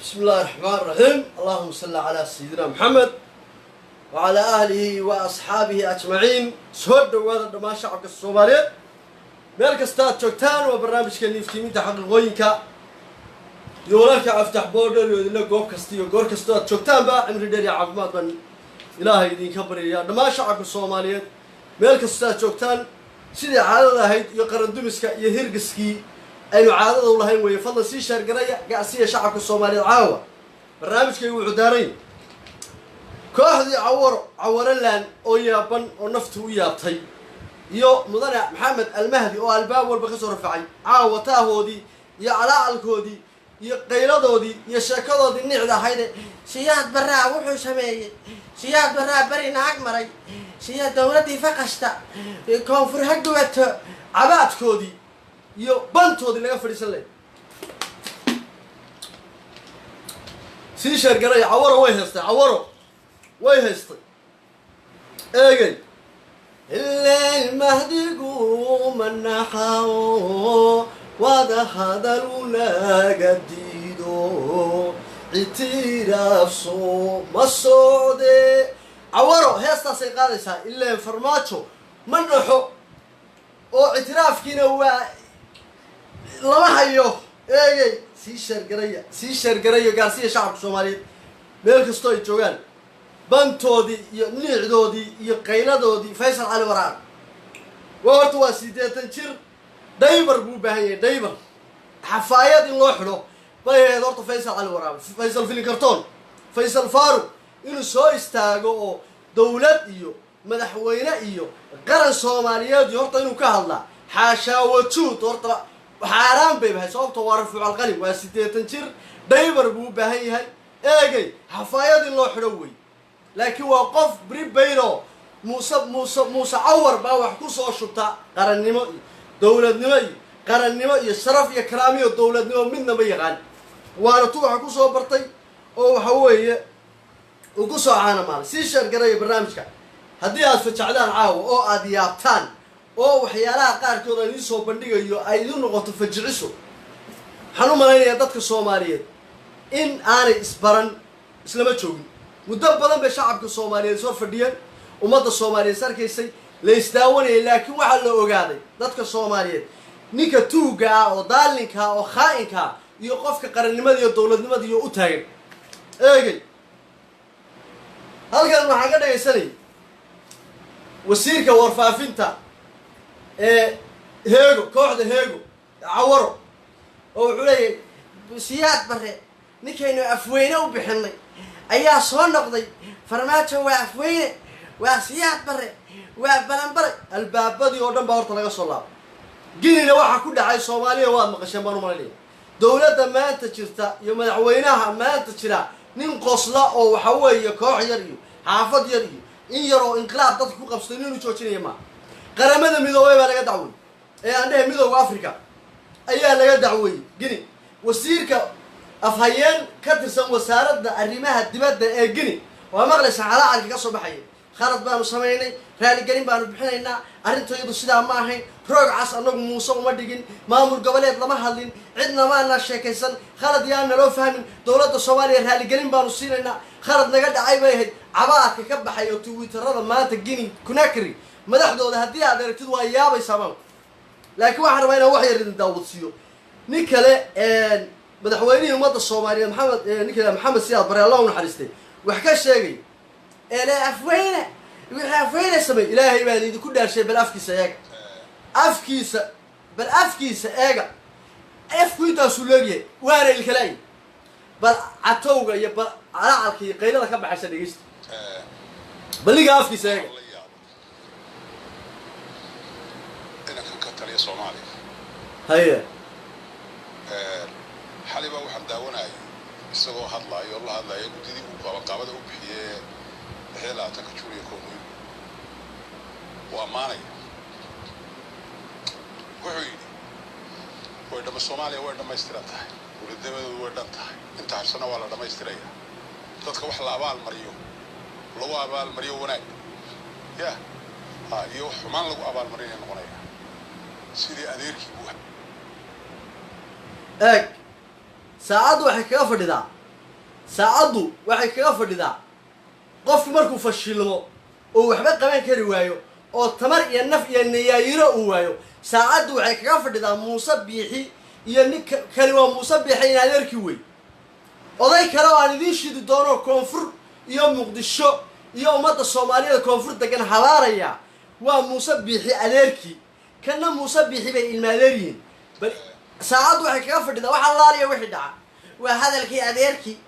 بسم الله الرحمن الرحيم. اللهم صل على سيدنا محمد وعلى آله وأصحابه أجمعين. سود وهذا دمان شعبك الصومالي مالك استاد شوكتان وبرنامج كان يفتيمين تحقق غوينكا يولاك أفتح بوردر يقول لك قوب كستيو قور كستاد شوكتان با عمري داري عظمات من إلهي يدين كبري يا دمان شعبك الصومالي مالك استاد شوكتان سيدي عادة هيد يقرن دمسكا يهرقسكي أينو عادة والله هين ويفضل سي شرقرية قاسية شعبك الصومالي العاوة برنامج كي وعدارين كوحدي عور لان أو يابن أو نفته ويابتي يو مضنع محمد المهدي أو الباب والبخص رفعي عاوة تاهودي يا علاء الكودي يا قيلدودي يا شاكدودي النعدة هيدا سياد برا وحو سمية سياد برا برينا أكمري سياد دولتي فقشتا كونفر هدوت عباد كودي يو بنتودي لغا فريسان لي سي شرقرية عورو ويهستي ايجي اللي المهدي قوم النحاو وذا هذا الولا قديدو اعتراف صوم الصودي عورو هيستا سيقادسها اللي انفرماتشو منحو او اعتراف كينا هو لما هيو ايجي سي شرقرية قاسية شعب الصومالي ميل كستو يجوغان بنتودي iyo niicdoodii iyo qayladoodii Faysal Ali Waraan wartu waa 80 jir daybar buu baahan daybar xafaayad in loo xidho bay horta Faysal Ali Waraan Faysal filin kartoon Faysal Faaruq inuu soo istaago oo dawlad iyo madaxweyne iyo qaran Soomaaliyeed horta inuu ka hadla xaasha wajuud horta xaraan bay bahay sababtoo waa rafuu qalin waa 80 jir daybar buu baahan yahay eegay xafaayad in loo xidho way لكن وقف بريبيرو موسى عور باوح كوسو شبتا قرن نمو دولة نمو قرن نمو يشرف يا كرامي ودولة نمو منا بيغان وانا توح كوسو برطي او حوية وكوسو عانا مال سيشر قرية برنامجك هدي أسفتش عدان عاو او اديابتان او وحيالها قار كودا نيسو بندقو يو ايدون نغطو فجرسو حنو ملايين يدادك الصوماليين ان آني اسبران اسلامات شوقي مدبّلاً بشعبك الصومالي صار فرديان ومضى الصومالي صار كيسي ليستاوني لكن واحد لو قاعد ذاتك الصوماليين نيكا توقع وضالنكا وخائنكا يوقفك قرن نمدي والدولة نمدي يوقتاين ايجي هل كان محاقنا يساني وسيركا ورفافينتا هيغو كوحدة هيغو عورو وحولي بسياد بري نيكاينو افوينو بحني ayaa soo noqday farmaajo waa afweyne waa siyaad bare waa balanbare albaabadii oo dhan baa horta laga soo laabay gilina waxa ku dhacay Soomaaliya waad maqasheen baan u maleeyay dawladda maanta jirta iyo madaxweynaha maanta jira nin qosla oo waxa weeye koox yar iyo xaafad yar iyo in yar oo inqilaab dadku ku qabsatay inuu joojinayo ma qaramada midoobay baa laga dacway ee aan dhahay midowga Afrika ayaa laga dacway gini wasiirka afhayeen ka tirsan wasaaradda arrimaha dibadda ee Gini waa maqlaysan calaalka ka soo baxay khalad baanu sameeynay raali galin baanu bixinaynaa arintoodu sidaa ma ahayn roog cas anagu muuso uma dhigin maamul goboleed lama hadlin cidna ma ana sheekaysan khalad yaana loo fahmin dawladda Soomaaliya raali galin baanu siinaynaa khalad naga dhacay bay ahayd cabaadka ka baxay oo Twitterada maanta Gini Conakry madaxdooda hadii aad aragtid waa yaabay sabab laakiin waxaan rabaa inaan wax yar idin daawudsiyo nin kale madaxweynaha ummadda Soomaaliyeed maxamed siyaad bare Allah u naxariistay wax ka sheegay ee afweyne samay ilaahay baa idinku dhaarshay bal afkiisa eega afku intaas uu leeyahay waana ilkalaay bal atowga iyo bal calaalka iyo qaylada ka baxaysa dhageysta baliga afkiisa eega inaka ka taliya Soomaaliya haye حالي بقى واحد داوناي isagoo hadlaayo la hadlaayo gudidii uu qabanqaabada u bixiyay xeelaa ta ka juriyo kooxoy waa maanay wuxuu yidhi way dhama Soomaaliya way dhamaystiran tahay wadadeedu way dhan tahay inta harsana waa la dhamaystiraya dadka wax la abaal mariyo wanaag ya iyo xumaan lagu abaal mariyo noqonaya sidii adeerkii buu ساعد waxay kaga fadhidaa saacaddu waxay kaga fadhidaa qofku markuu fashilmo oo waxba qaban kari waayo oo tamar iyo naf iyo niyaayiro uu waayo saacaddu waxay kaga fadhidaa muuse biixi iyo nin kani waa muuse biixi in adeerkii wey oday kale oo aan idiin shidi doono koonfur iyo muqdisho iyo ummadda soomaaliyada koonfur degan habaaraya waa muuse biixi adeerkii kana muuse biixi bay ilmaadeer yihiin bal saacaddu waxay kaga fadhidaa waxa laaliya wixii dhaca waa hadalkii adeerkii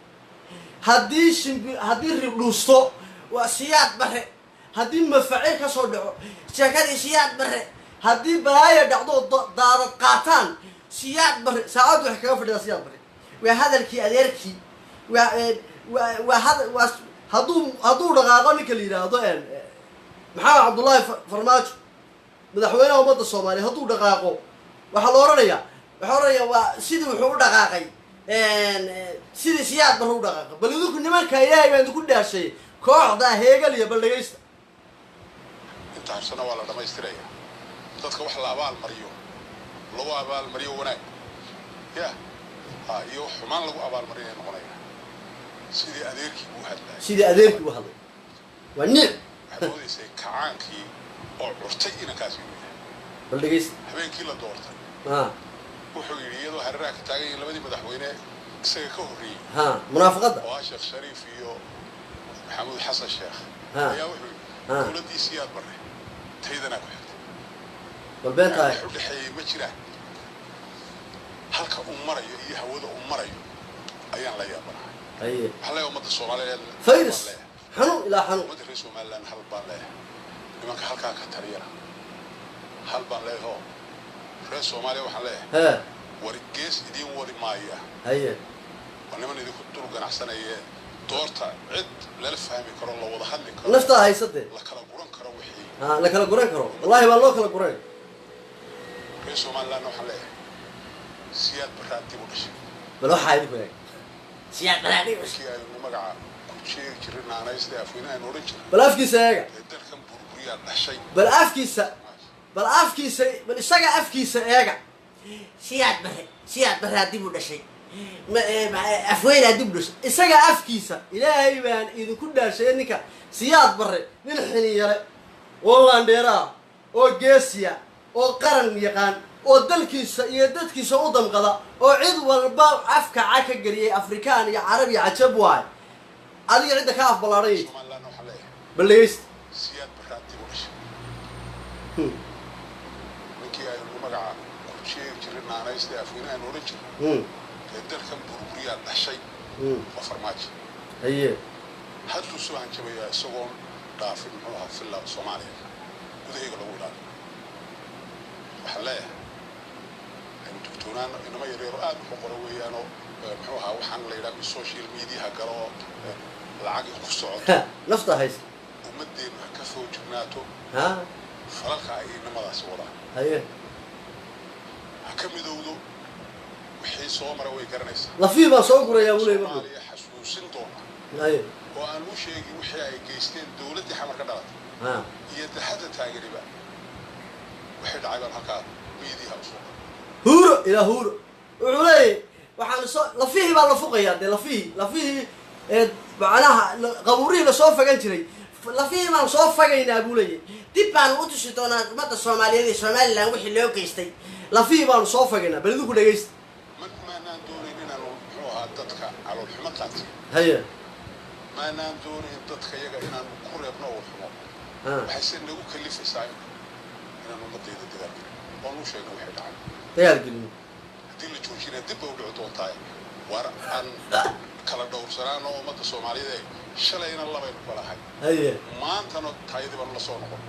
haddii ribdhuusto waa siyaad bare haddii mafacil ka soo dhaco sheekadii siyaad bare haddii balaaya dhacdo daadad qaataan siyaad bare saacaddu waxay kaga fadhidaa siyaad bare waa hadalkii adeerkii hadduu dhaqaaqo ninka la yidhaahdo maxamed cabdullaahi farmaajo madaxweynaha ummadda soomaaliya hadduu dhaqaaqo waxaa la odhanayaa waa sidii wuxuu u dhaqaaqay sidii siyaad bare u dhaqaaqay bal idinku nimanka ilaahay baa idinku dhaashay kooxdaa heegal iyo bal dhegaysta inta harsana waa la dhamaystiraya dadka wax la abaal mariyo lagu abaal mariyo wanaag ya iyo xumaan lagu abaal marinay noqonaya sidii adeerkii u hadlay waa nicm waxaad moodaysay kacaankii oo curtay inankaasi u yahay bal dhegaysta habeenkii la doortay wuxuu yidhi iyadoo hareeraha ka taagan yihiin labadii madaxweyne isaga ka horreeyey munaafaqadda oo sheekh shariif iyo maxamuud xasan sheekh ayaa wuxuu yidhi dowladdii siyaad bare taydanaa ku xigtay bal beentahay wax u dhexeeyey ma jiraan halka uu marayo iyo hawada uu marayo ayaan la yaabanahay waxaa leeyahay ummadda soomaaliyeed fayris xanuun ilaa xanuun ummadda reer somaliland hal baan leeyahay nimanka halkaa ka taliyana hal baan leeyahay oo reer soomaaliya waxaan leeyahay wari gees idiin wadi maaya waa niman idinku dul ganacsanaya doorta cid lala fahmi karo la wada hadli karo naftaa haysatee la kala guran karo wixii la kala guran karo wallahi baa loo kala guray reer somalilandna waxaan leeyahay siyaad barraa dib u dhashay bal waxaa idinku eeg siyaad barraa dib u dhashay aynu magaca ku sheegi jirin naanaysda afweyne aynu odhan jirin bal afkiisa eega dalkan burburiyaa dhashay bal isaga afkiisa eega siyaad barraa dib u dhashay afweynaa dib u dhashay isaga afkiisa ilaahay baan idinku dhaashay ninka siyaad bare nin xiniyale oo laandheeraa oo geesiya oo qaran yaqaan oo dalkiisa iyo dadkiisa u damqada oo cid walba afka ca ka geliyay afrikaan iyo carab iyo cajab waay adiga cidda ka afballaadhay bal dhegaysta siyaad barraa dib u dhashay ninkii aynu magaca ku sheegi jirin naanaysda afweyne aynu odhan jirin dalkan burburiyaa dhashay waa farmaajo hadduu soo hanjabayaa isagoon dhaafin muxuu ahaa filla soomaaliya gudahayga lagu ilaaliyo waxaan leeyahay aynu tugtoonaan inama yaryaro aad wuxuu qoro weeyaanoo muxuu ahaa waxaan la yidhaha social mediaha galo oo lacag ku socoto nafta haysa ummaddeenu ha ka soo jignaato falalka ay inamadaasi wadaan ha ka midowdo wixii soo mara way garanaysaa lafii baa soo gurayaa wuu leeyahay Soomaaliya xasuusin doona oo aan u sheegin wixii ay geysteen dowladdii xamar ka dhalatay iyo hadda taageeriba wixii dhacay baan halkaa miidiyaha u soo huuro ilaa huuro wuxuu leeyahay waxaan soo lafihii baa la fuqayaa dee lafihii macnaha qabuurihii la soo fagan jiray lafihii baan soo fagaynaa buu leeyahay dib baan u tusi doonaa ummadda soomaaliyeed ee somaliland wixii loo geystay lafihii baanu soo fagaynaa bal idinku dhegaysta maanaan doonayn inaanu muxuu ahaa dadka caloolxumo qaatay maanaan doonayn dadka iyaga inaanu ku reebno oo xumo waxayse nagu kalifaysaa inaanu ummadayda dagaalgelin oon u sheegno waxay dhacay dagaalgelin haddii la joojinaya dib bay u dhici doontaa waar aan kala dhowrsanaan oo ummadda soomaaliyeed shalayna labaynu kalahay maantana taayadii baanu la soo noqon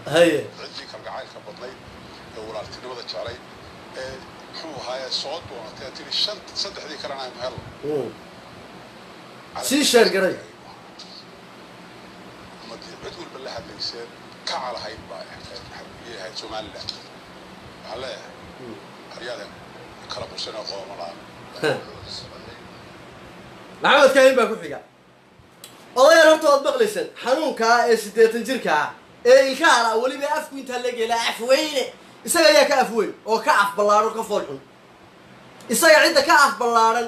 ciddii kalgacaylka badnayd ee walaaltinimada jeclay ee muxuu ahaaye soo doonatay tiri saddexdii kalena aynu helno sii sheergaray ummaddii cid walba la hadlayseen ka calahayd baa yahay somaliland waxaan leeyahay haryada kala bursanee qooma la-aan maxamed kaahin baa ku xiga odayaal horta waad maqlaysaan xanuunkaa ee 80 jirka ah ee ilkaha la weliba afku intaa leegeelaa afweyne isaga ayaa ka afweyn oo ka afballaadho ka fool xun isaga cidda ka afballaadan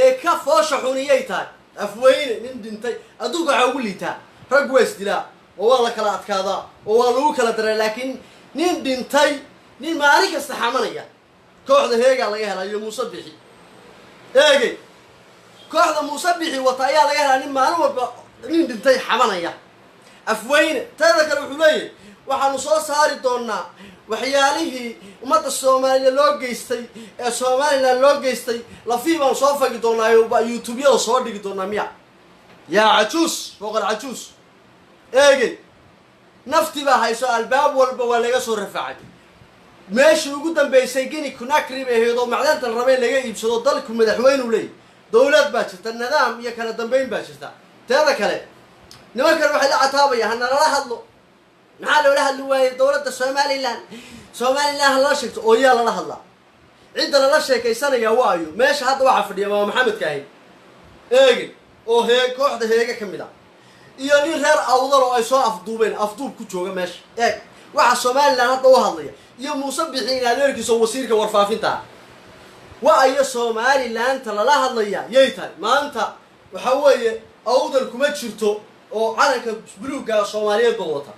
ee ka foosha xuniyay tahay afweyne nin dhintay adduunka waxaa ugu liitaa rag waa isdilaa oo waa la kala adkaadaa oo waa lagu kala daraa laakiin nin dhintay nin maalin kasta xamanaya kooxda heegaa laga helaa iyo muuse bixi eegay kooxda muuse bixi wata ayaa laga helaa nin maalin walba nin dhintay xamanaya afweyne teeda kale wuxuu leeyahay waxaanu soo saari doonaa waxyaalihii ummadda soomaaliya loo geystay ee somalilan loo geystay lafii baanu soo fagi doonaa youtubeyada soo dhigi doonaa miya yaa cajuus boqol cajuus eegay nafti baa hayso albaab walba waa laga soo rafacay meeshii ugu dambeysay gini kunakri bay ahayd oo macdantan rabeen laga iibsado dalku madaxweynu leeyahy dowlad baa jirta nidaam iyo kala dambeyn baa jirta teeda kale nimankan waxay la cataabaya hana lala hadlo maxaa loola hadli waayey dowladda somalilan halala sheegto oo yaa lala hadlaa cidda lala sheekaysanaya waayo meesha hadda waxaa fadhiya maama maxamedka ahayd eegay oo kooxda heege ka mid a iyo nin reer awdal oo ay soo afduubeen afduub ku jooga meesha eeg waxa somalilan hadda u hadlaya iyo muuse bixi in adeerkiisa wasiirka warfaafinta waa somalilaanta lala hadlaya yay tahay maanta waxa weeye awdal kuma jirto oo calanka buluugga soomaaliyeed baa wata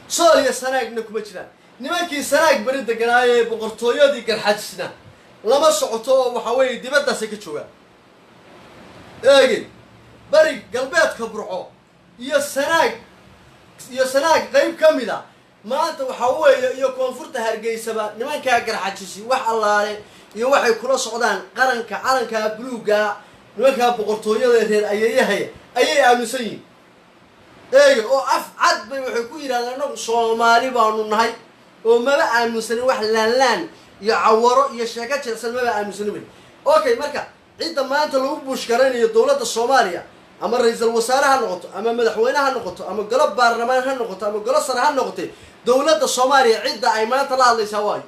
sool iyo sanaagna kuma jiraan nimankii sanaag beri deganaayee boqortooyadii garxajisna lama socoto oo waxa weeye dibaddaasay ka joogaan eegay bari galbeedka burco iyo sanaag qayb ka mid a maanta waxa weeye iyo koonfurta hargeysaba nimankaa garxajisi wax allaale iyo waxay kula socdaan qaranka calankaa buluugga nimankaa boqortooyada reer ayayahaya ayay aaminsan yihiin eega oo af cad bay waxay ku yidhahdeen annagu soomaali baanu nahay oo maba aaminsanin wax laanlaan iyo cawaro iyo sheeko jeelsan maba aaminsanin bay okay marka cidda maanta lagu buushgaraynayo dowladda soomaaliya ama ra-iisul wasaare ha noqoto ama madaxweyne ha noqoto ama golo baarlamaan ha noqoto ama golo sare ha noqotay dowladda soomaaliya cidda ay maanta la hadlaysaa waayo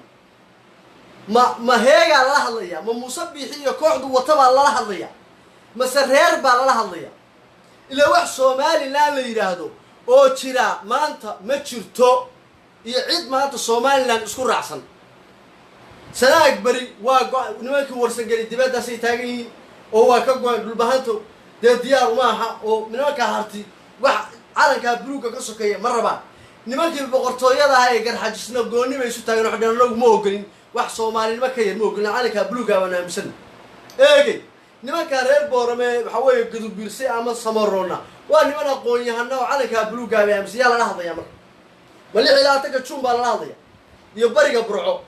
ma heegaa lala hadlaya ma muuse biixi iyo kooxdu wata baa lala hadlaya mase reer baa lala hadlaya ilaa wax somalilan la yidhaahdo oo jira maanta ma jirto iyo cid maanta somalilan isku raacsan sanaag beri waa nimankii warsangeli dibaddaasay taagan yihiin oo waa ka go-an dhulbahanto dee diyaar uma aha oo nimankaa harti wax calankaa buluugga ka sokeeya ma rabaan nimankii boqortooyada aha ee garxajisna goonni bay isu taageen waxdhan anagu ma ogolin wax soomaalinimo ka yar ma ogolin calankaa buluugga baan aaminsan eegay nimankaa reer boorame waxa weeye gadubiirse ama samaroonna waa niman aqoon-yahana oo calankaa buluuggaa bay aaminsan yaa lala hadlaya marka ma 16 juun baa lala hadlaya iyo bariga burco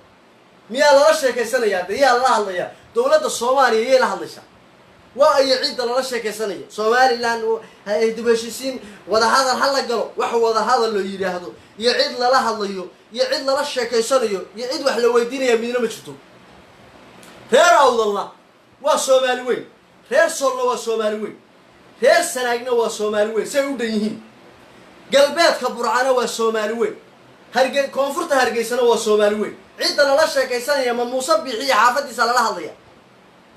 miyaa lala sheekaysanayaa de yaa lala hadlaya dowladda soomaaliya yay la hadlaysaa waa ayo cidda lala sheekaysanayo somalilan dib heshiisiin wadahadal ha la galo wax wadahadal loo yidhaahdo iyo cid lala hadlayo iyo cid lala sheekaysanayo iyo cid wax la weydiinaya midna ma jirto reer awdalna waa soomaali weyn reer soolna waa soomaali weyn reer sanaagna waa soomaali weyn say u dhan yihiin galbeedka burcana waa soomaali weyn koonfurta hargeysana waa soomaali weyn cidda lala sheekaysanaya ma muuse biixi iyo xaafadiisa lala hadlaya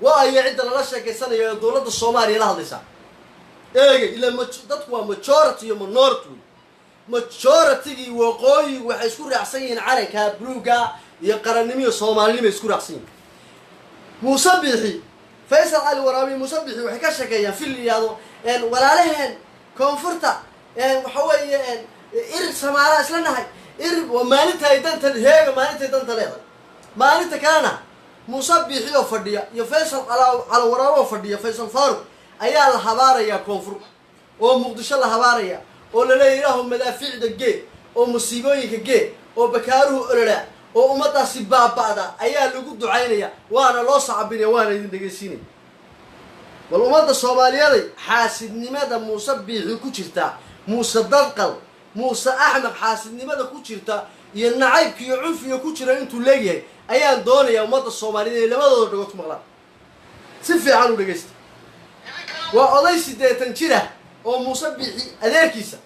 waa ayo cidda lala sheekaysanaya ee dowladda soomaaliya la hadlaysaa eega ilaa dadku waa majority iyo minority wey majoritygii waqooyigu waxay isku raacsan yihiin calankaa buluugga iyo qarannimiyo soomaalinimo isku raacsan yihiin muuse biixi faysal cali waraabi muuse biixi waxay ka sheekeeyaan fil yidhaahdo walaalaheen koonfurta waxa weeye irig samaala isla nahay irig waa maalinta ay danta heega maalinta ay danta leedahay maalinta kalena muuse biixi oo fadhiya iyo faysal cali waraabi oo fadhiya faysal faaruq ayaa la habaarayaa koonfur oo muqdisho la habaaraya oo la leeyahay ilaahu madaafiicda gee oo musiibooyinka gee oo bakaaruhu ololaa oo ummaddaasi baaba'da ayaa lagu ducaynaya waana loo sacabinaya waana idin dhegaysiinaya bal ummadda soomaaliyaday xaasidnimada muuse biixi ku jirtaa muuse dadqal muuse axmed xaasidnimada ku jirta iyo nacaybka iyo cunfiga ku jira intuu leegyahay ayaan doonayaa ummadda soomaaliyed inay labadooda dhagood ku maqlaan si fiican u dhegaysta waa oday 80 jir ah oo muuse biixi adeerkiisa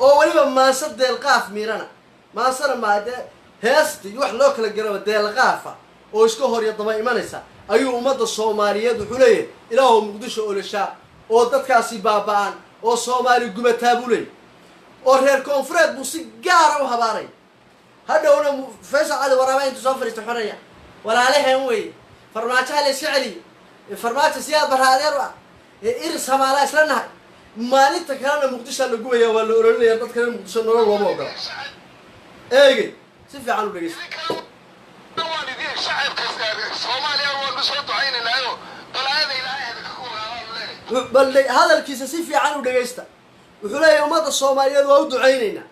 oo weliba maanse deelqaaf miirana maansana maadee heesta iyo wax loo kala garaba deelqaafa oo iska hor iyo daba imanaysa ayuu ummadda soomaaliyeed wuxuu leeyahay ilaahow muqdisho olashaa oo dadkaasi baaba'an oo soomaali gubataa buu leeyahy oo reer koonfureed buu si gaara u habaaray hadhowna faysal cali waraabe intuu soo fadhiista xoraya walaalaheen weeye farmaajoha la iska celiyo farmaajo siyaa baraadeer ah إرس همالا إسلامنا ما نت كلامنا مقدسة نقوله ولا أورلنا يا تذكر مقدسة نور الله ما قال إيه سيف عنه بقيس والدين شعب صوماليا والنصوص عين العيو بل هذه الآية بل هذا الكيس سيف عنه بقيسته وحلا يومات الصوماليين وأود عيننا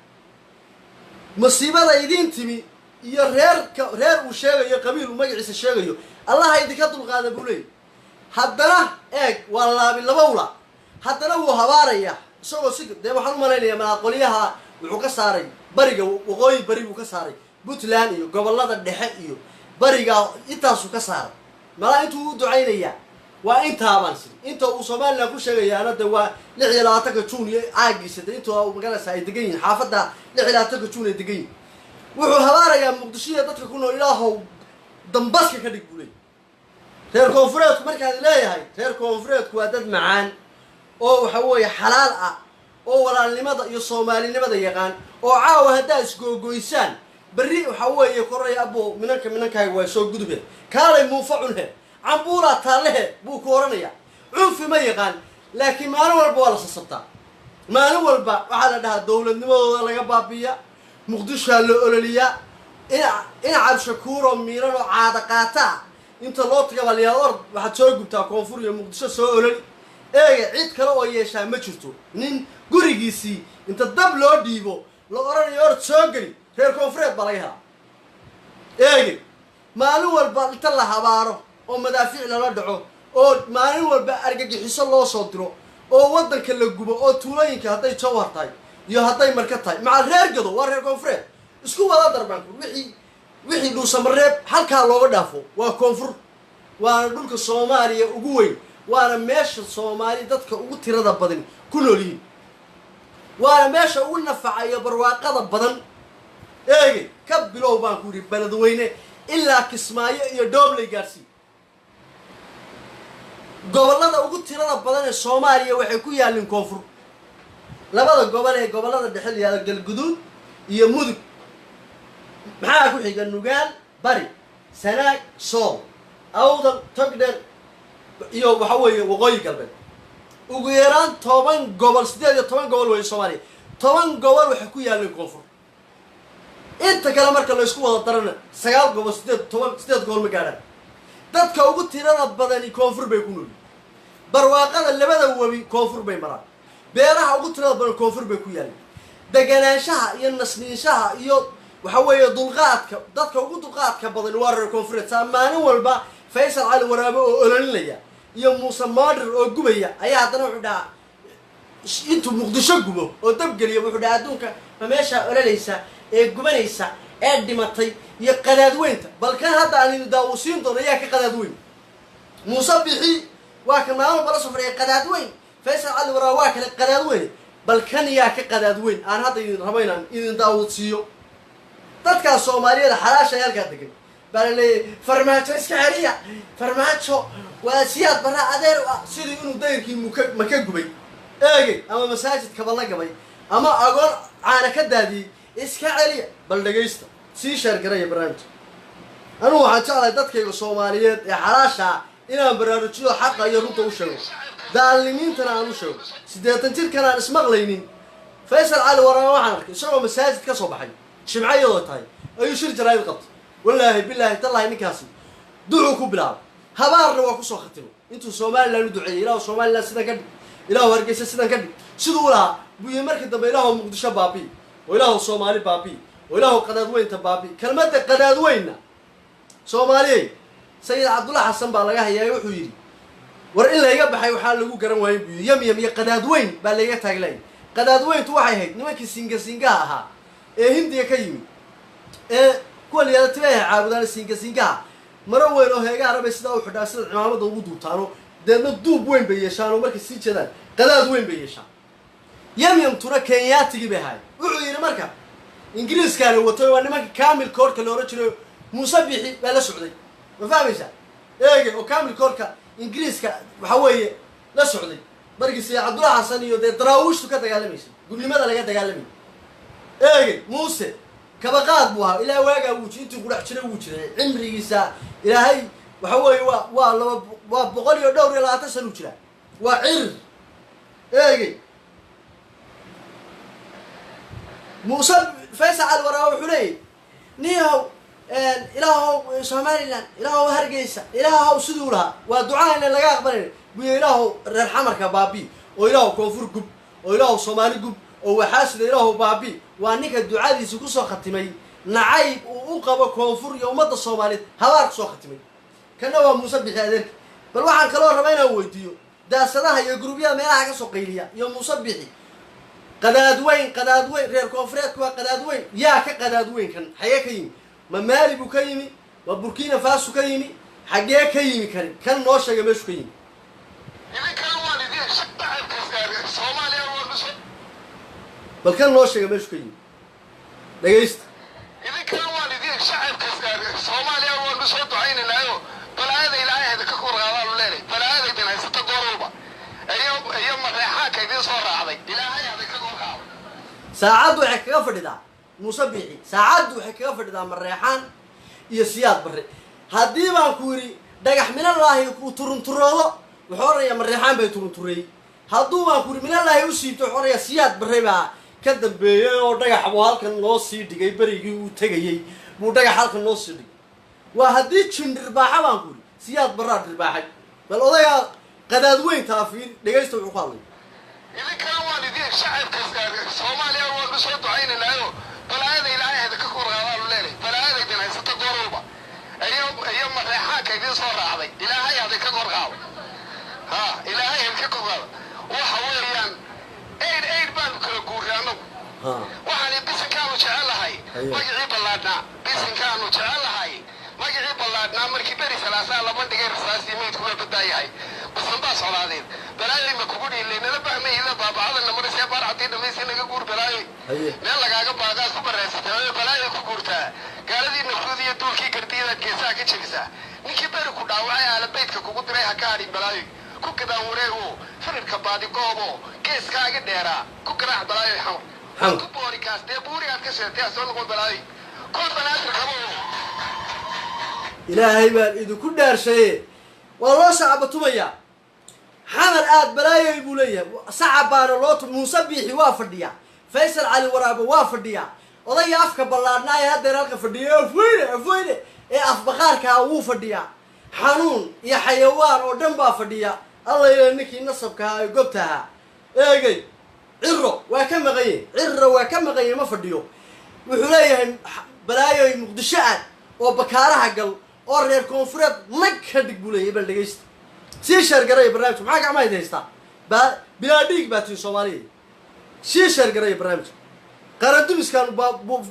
مصيبة يدين تمي يا رير وشاغ يا قبيل ومجلس الشاغيو الله هيدي كتب قاعد بقولي حدنا إيه والله بالله حدنا هو هبارية سو سك ده وحنا مالين ما قوليها وكساري بريجا وقوي بريج وكساري بوتلاني قبل الله الدحية بريجا إنتاسو كسار ما أنتوا دعينيا وأنت هامانسي أنتوا وصومال لا كل شيء أنا دوا لعيلاتك تشوني عاجز أنتوا مجال سعيد دقين حافظة لعيلاتك تشوني دقين وحو هبارية مقدسية تتكونوا إلهه دمبسك كده يقولي reer koonfureedku markaad leeyahay reer koonfureedku waa dad macaan oo waxa weeye xalaal ah oo walaalnimada iyo soomaalinimada yaqaan oo caawa haddaa isgoogoysaan berri waxa weeye koraya abo minankaaga waa soo gudube kaalay muufacunhe cambuula taallehe buu ku oranayaa cunfi ma yaqaan laakiin maalin walba waa la sasabtaa maalin walba waxaa la dhahaa dowladnimadooda laga baabiya muqdishoa la ololiyaa in cabshakuuroo miiran oo caada qaata inta loo taga baliyaa ord waxaad soo gubtaa koonfur iyo muqdisho soo ololi eega cid kale oo yeeshaa ma jirto nin gurigiisii inta dab loo dhiibo la oranayo ord soo geli reer koonfureed baa laga helaa eega maalin walba inta la habaaro oo madaafiic lala dhaco oo maalin walba argagixiso loo soo diro oo waddanka la gubo oo tuulooyinka hadday jawhar tahay iyo hadday marka tahay maca reer gado waa reer koonfureed isku wada darbanku wixii dhuusamareeb halkaa looga dhaafo waa koonfur waana dhulka soomaaliya ugu weyn waana meesha soomaali dadka ugu tirada badan ku nool yihiin waana meesha ugu nafacayo barwaaqada badan eege ka bilow baan ku yidhi beledweyne ilaa kismaayo iyo dhoobley gaadhsii gobollada ugu tirada badan ee soomaaliya waxay ku yaalliin koonfur labada gobol ee gobollada dhexe la yihahdo galguduud iyo mudug maxaa ku xiga nugaal bari sanaag sool awdal togdheer iyo waxa weeye waqooyi galbeed ugu yaraan 10 gobol 18 gobol way Soomaaliya 10 gobol waxa ku yaalay koonfur inta kale marka la isku wada darana 9 gobol 8 gobol ma gaadhaan dadka ugu tirada badani koonfur bay ku nool barwaaqada labada wabi koonfur bay maraan beeraha ugu tirada badan koonfur bay ku yaalay deganaanshaha iyo nasniishaha iyo waxa weeye dulqaadka dadka ugu dulqaadka badan waa reer koonfureed maalin walba Faysal Cali Waraabe oo ololinaya iyo Muuse Maadir oo gubaya ayaa haddana wuxuu dhahaa intuu Muqdisho gubo oo dab geliyo wuxuu dhahaa adduunka ma meesha ololaysa ee gubanaysa ee dhimatay iyo qadaadweynta balkan hadda aan daawusiin doono ayaa ka qadaadweyn Muuse bixi waa ka maalin bala safray qadaadweyn Faysal Cali Waraabe waa kale qadaadweyn balkan yaa ka qadaadweyn aan hadda idin rabaynaan idin daawusiyo dadka Soomaaliyeed xalaasha halka degan balay farmaajo iska xariya farmaajo waa siyaad bara adeer sidii inuu dayrkii ma ka gubay eegay ama masaajidka balla gabay ama agoon caana ka daadiyay iska xariya bal dhageysta si shar garay barnaamij anu waxaan jeclahay dadkayga Soomaaliyeed ee xalaasha inaan baraarujiyo xaq iyo runta u sheego daalimiintana aan u sheego 80 jirkan aan ismaqlaynin Faysal Cali Waraabe waxaan arkay isagoo masaajid ka soo baxay شمعية وتاي أيو شير جرايد قط والله بالله تالله نكاسي دعوا كبلا هبار رواكو سو ختموا انتو سومال لا ندعي إله سومال لا سيدا كدي إله هرقيسة سيدا كدي سيدو لها بوي مركز دبا إله مقدشة بابي وإله سومالي بابي وإله قدادوين تبابي كلمات قدادوين سومالي سيد عبد الله حسن بالغاه يا يوحيري ور إلا يقبحي وحال لغو قرن وين بيو يم يا قدادوين بالغاه تاقلين قدادوين توحي هيك نمكي سينجا ها هندي كيمي كل يا تبعه عابدان سينجا maro weyn oo heega arabay sida uu xidhaa sida cimaamada ugu duubtaano deedna duub weyn bay yeeshaan markay sii jeedaan qadaad weyn bay yeeshaan yam tura Kenyaatigi bay hay wuxuu yiri marka Ingiriiskaana wato waa nimanka Kamil Koorka la oran jiray Muuse Bixi baa la socday ma fahmaysaa eege oo Kamil Koorka Ingiriiska waxa weeye la socday markiisa Cabdullah Xasan iyo Daraawishtu ka dagaalamaysa gudnimada laga dagaalamay eege Muuse كبقات بوها إلى واقع وجيتي وقول أحشر وجري عمري جسا إلى هاي وحوي وبقولي دوري لا تسأل وجري وعر ايجي موسى فيصل على الوراء وحلي نيهو إلهو سوماليلاند إلهو هرجيسة إلهو سدولها ودعاء إن لقى أقبل بإلهو الحمر كبابي وإلهو كونفور جب وإلهو صومالي جب وحاسد إلهو بابي وأنك الدعاء دي سكوسو ختمي نعيب وقبا كونفور يوم مدى الصومالي هوارك سو ختمي كان هو موسى بهذا بل waxaan kala rabayna weydiyo daasadaha iyo gruubyada meelaha ka soo qeyliya iyo Muuse bixi qadaad weyn reer koonfureedku waa qadaad weyn yaa ka qadaad weyn kan xagee ka yimi ma Mali buu ka yimi ma Burkina Faso ka yimi xagee ka yimi kan noo sheega meeshu ka yimi idinkan waalidin shaqada Soomaaliya waa bal kan noo sheega meeshu ka yimi dhageysta idinkan waalidin shaqada Soomaaliya waa soo ducaynaynayo balaayada ilaahay hada ka qorqaadaan leeyahay balaayada dinaysata goorulba ayo mareexaa ka idin soo raacday ilaahay hada ka qorqaado saacad waxay kaga fadhidaa Muuse bixi saacad waxay kaga fadhidaa mareexaan iyo siyaad barre haddii baan ku yiri dhagax minallaahi ku turunturoodo wuxuu oraya mareexaan bay turuntureey hadduu baan ku yiri minallaahi u siibto wuxuu oraya siyaad barre baa ka dambeeyay oo dhagax buu halkan loo sii dhigay barigii uu tagayay buu dhagax halkan loo sii dhigay وهدي تشندر باحة بانكوري سياد براد الباحة بل أضيع قداد وين تافير لقيت وعقالي إذا كان والدين شعب Soomaaliya waa soo ducaynaynayo balaayada ilaahay hada ka qorqaadaan leeyahay balaayada dinaysata goorulba ayo mareexaa ka idin soo raacday ilaahay hada ka qorqaado ilaahay hada ka qorqaado waxa weeyaan eed baan kala guuraano waxaan bisankaanu jecelahay magacii ballaadhnaa bisankaanu jecelahay magacii ballaadhnaa markii beri salaasaa laba dhigay rasaasii meydku waa badaayahay basan baa socdaadeen balaayay ma kugu dhiilay nala bahmay ila baabacada namar see baar cadii dhamaysay naga guur balaayay meel lagaaga baaqaa ku bareysatay balaayay ku guurtaa gaaladii nafruud iyo duulkii gardiyada geesaa ka jebisaa ninkii beri ku dhaawacay aala beydka kugu diray ha ka hadhin balaayay ku gadaan wareego firirka baadi goobo geeskaaga dheeraa ku garaac balaayay xamar ku boorikaas dee buurigaad ka sheegtay soo noqon balaayay kol banaadir qabo إلهي بان إذا كنا شيء والله صعب توميا حمر آد بلاي يقوليه صعب بان الله موسى بيحي وافرديا فيصل علي ورابه وافرديا وضي أفك بلادنا يا هذا رالك فرديا فوينه إيه أفبخارك هو فرديا حنون يا حيوان ودنبا فرديا الله ينكي نصبك هاي قبتها إيه جاي عرو وكم غيه ما فرديو وحليه بلاي مقدشات وبكارها قل oo reer koonfureed mag ka dhig bulay bal dhageysta si shargaray barnaamij maxaa gacmaha haysta ba bilaadhiig baatin Soomaaliyeed si shargaray barnaamij qaradumiskan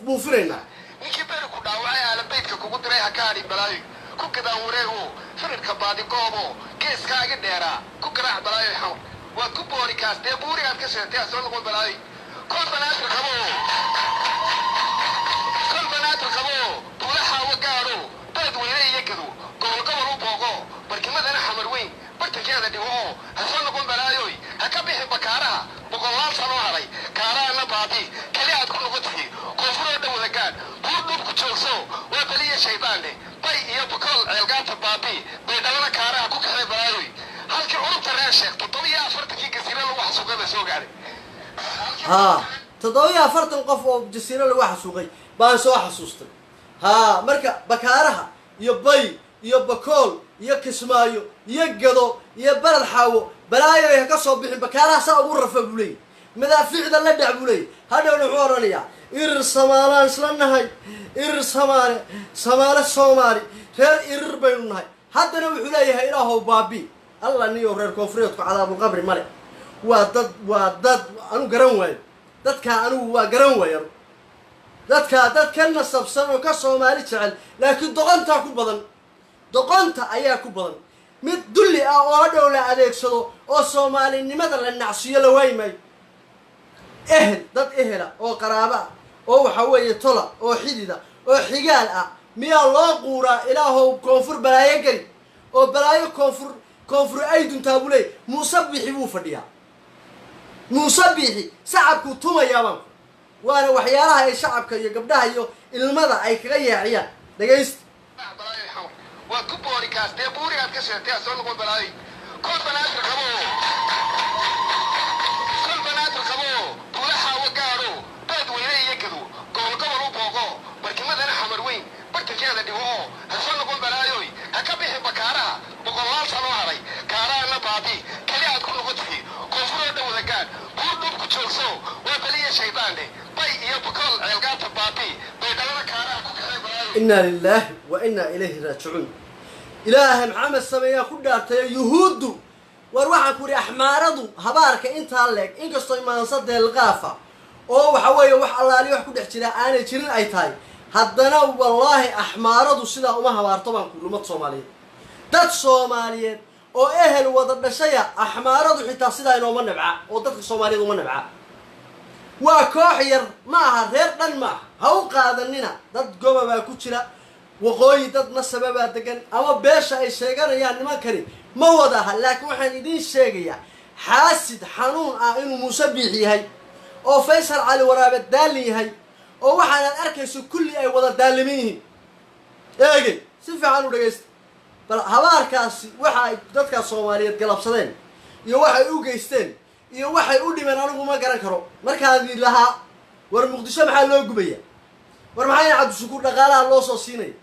buu fireena ninkii bari ku dhaawacay aala beydka kugu diray ha ka hadhin balaayo ku gadaan wareego firirka baadi goobo geeskaaga dheeraa ku garaac balaayo xamar waa ku boorikaas dee buurigaad ka sheegtay soo noqon balaayo kol banaadir qabo buulaha wagaaro dadweyne iyagadu gobol u boogo barkimadana xamar weyn bartankeeda dhigo ha soo noqon balaayoy ha ka bixi bakaaraha boqolaal sano haray kaaraana baadi kali aad ku noqotay koonfuroo dhan wada gaadh buur dhub ku joogso waa baliya shaydaanle bay iyo bokol ceelgaanta baabi bay dhalana kaaraha ku kaxay balaayoy halkii urubta reer sheegto 740 gasiiro lagu xasuuqay soo gaaray 740 qof oo jasiiro lagu xasuuqay baan soo xasuustay marka bakaaraha iyo bay iyo bakool iyo kismaayo iyo gado iyo balad xaawo balaayo ka soo bixin bakaaraha saa ugu rafa bulay madaafiicda la dhac bulay hadhowna wuxuu oranayaa irir Soomaaliya islanahay irir Soomaali reer irir baynu nahay haddana wuxuu leeyahay ilaahow baabi alla niyo reer koonfureedku cadaabul qabri male waa dad anu garan waayo dadka anu waa garan waayo dadka nasabsan oo ka Soomaali jecel laakiin doqonta ayaa ku badan mid dulli ah oo hadhow la adeegsado oo Soomaalinimada la nacsiyo la waymay dad ehela oo qaraaba oo waxa weeye tola oo xidida oo xigaal ah miyaa loo quuraa ilaahow koonfur balaayo gali oo balaayo koonfur ay duntaa bulay Muuse bixi buu fadhiyaa Muuse bixi shacabku tumayaa وانا وحيالها اي شعبك يا قبلها يو المدى اي كغير عيال دقيست waa ku boorikaas dee buurigaad ka sheegtay soo noqon balaay كل بنات ركبوا بولحة وقارو بيت ويلي يكدو قول قبلوا بوغو مركي مدنا حمر وين برتك هذا ديوهو هسون نقول بلايوي هكبيه بكارها بقولال سنو هري كارها نبابي كليات كل غدفي كفرو دو ذكان بوردوب كتشوكسو وبلية شيطان دي باي يبقل عيلقات بابي بيدلنا كارها كوكري بلايوي إنا لله وإنا إليه راجعون إله محمد سمية كدارتي يهود وروحا كوري أحمارضو هبارك إنت هالك إنك استوي ما نصد الغافة أو حوي وح الله لي وح كل احتلا أنا تشيرين أي تاي هدنا والله أحمارضو سيدا وما هبار طبعا كله ما تصومالي دات صوماليين أو أهل وضد شيء أحمارضو حتى سيدا إنه من نبعه وضد الصومالي ومن نبعه وكوحير معها غير دن معها هو قادننا دات قوما ما كوتشلا وقوي داد نسبة بعدين أما بيش أي شيء يعني ما كريم ما وضعها لكن واحد يدين شيء حاسد حنون إنه مسبحي هاي أو فيصل على ورابة دالي هاي أو واحد أركز كل أي وضع دالميه إيه سيف عنو رجست بل هبار كاس واحد دتك الصومالية قلب صدين يواحد يوجيستين يواحد يقول لي من أنا ما قرن كرو مركز لها ورمقدسة محل لو جبية ورمحاي عبد الشكور لقالها الله صوصيني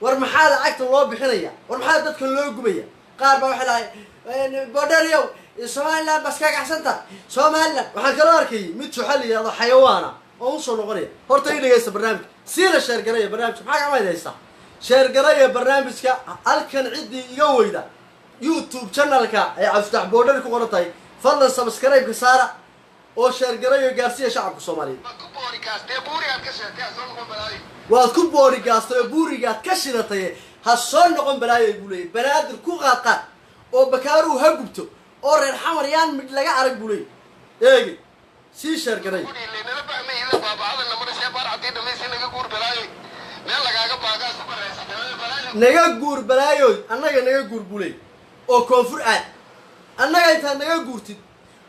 ورمحال عقد الله بحنية ورمحال دتك لو جبية قارب وحلا بودريو سوماليلاند بس كاك أحسنتا سوماليلاند waxaan kala arkay mid suxaliya xayawaana oo soo noqonay horta ii dhageysta barnaamij siina share gareeyo barnaamij maxaa ka maydaysta share gareeyo barnaamijka halkan cidii iga weyda YouTube channelka ay aftax boodar ku qortay fadlan subscribe ka saara oo share gareeyo gaarsiya shacabka Soomaaliyeed waad ku boorigaastay buurigaad ka shidatay ha soo noqon balaayo bulay banaadir ku qaad oo bakaaru ha gubto oo reer xamar yaan mid laga arag bulay eegi si share garay naga guur balaayo annaga naga guur bulay oo koonfur aad annaga inta naga guurtid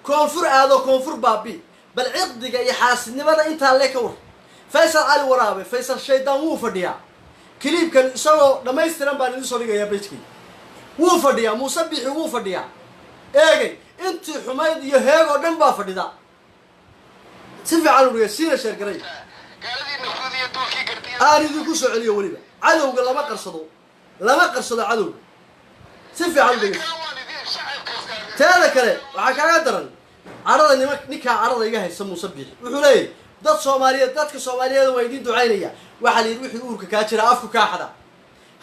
koonfur aad oo koonfur baabi bal ciqdiga iyo xaasidnimada inta le ka war faysal ali waraabe faysal shaydaan wuu fadhiyaa كليب كان سو لما يستلم بان يسولي يا بيتكي وو فديا مسبح وو فديا ايغي انت حميد يا هيغو دن با فديدا سيف علو يسير شرقري قالدي نفودي دولكي قرتي اني دو سوعليه وليبا عدو لما قرصدو عدو سيف علو تالا كره waxa kaga daran arada ninka arada iga haysa musabix wuxuu leeyahay dad Soomaaliyeed dadka Soomaaliyeed way idin ducaynaya waxa la yiri wixii uurka ka jira afku ka xada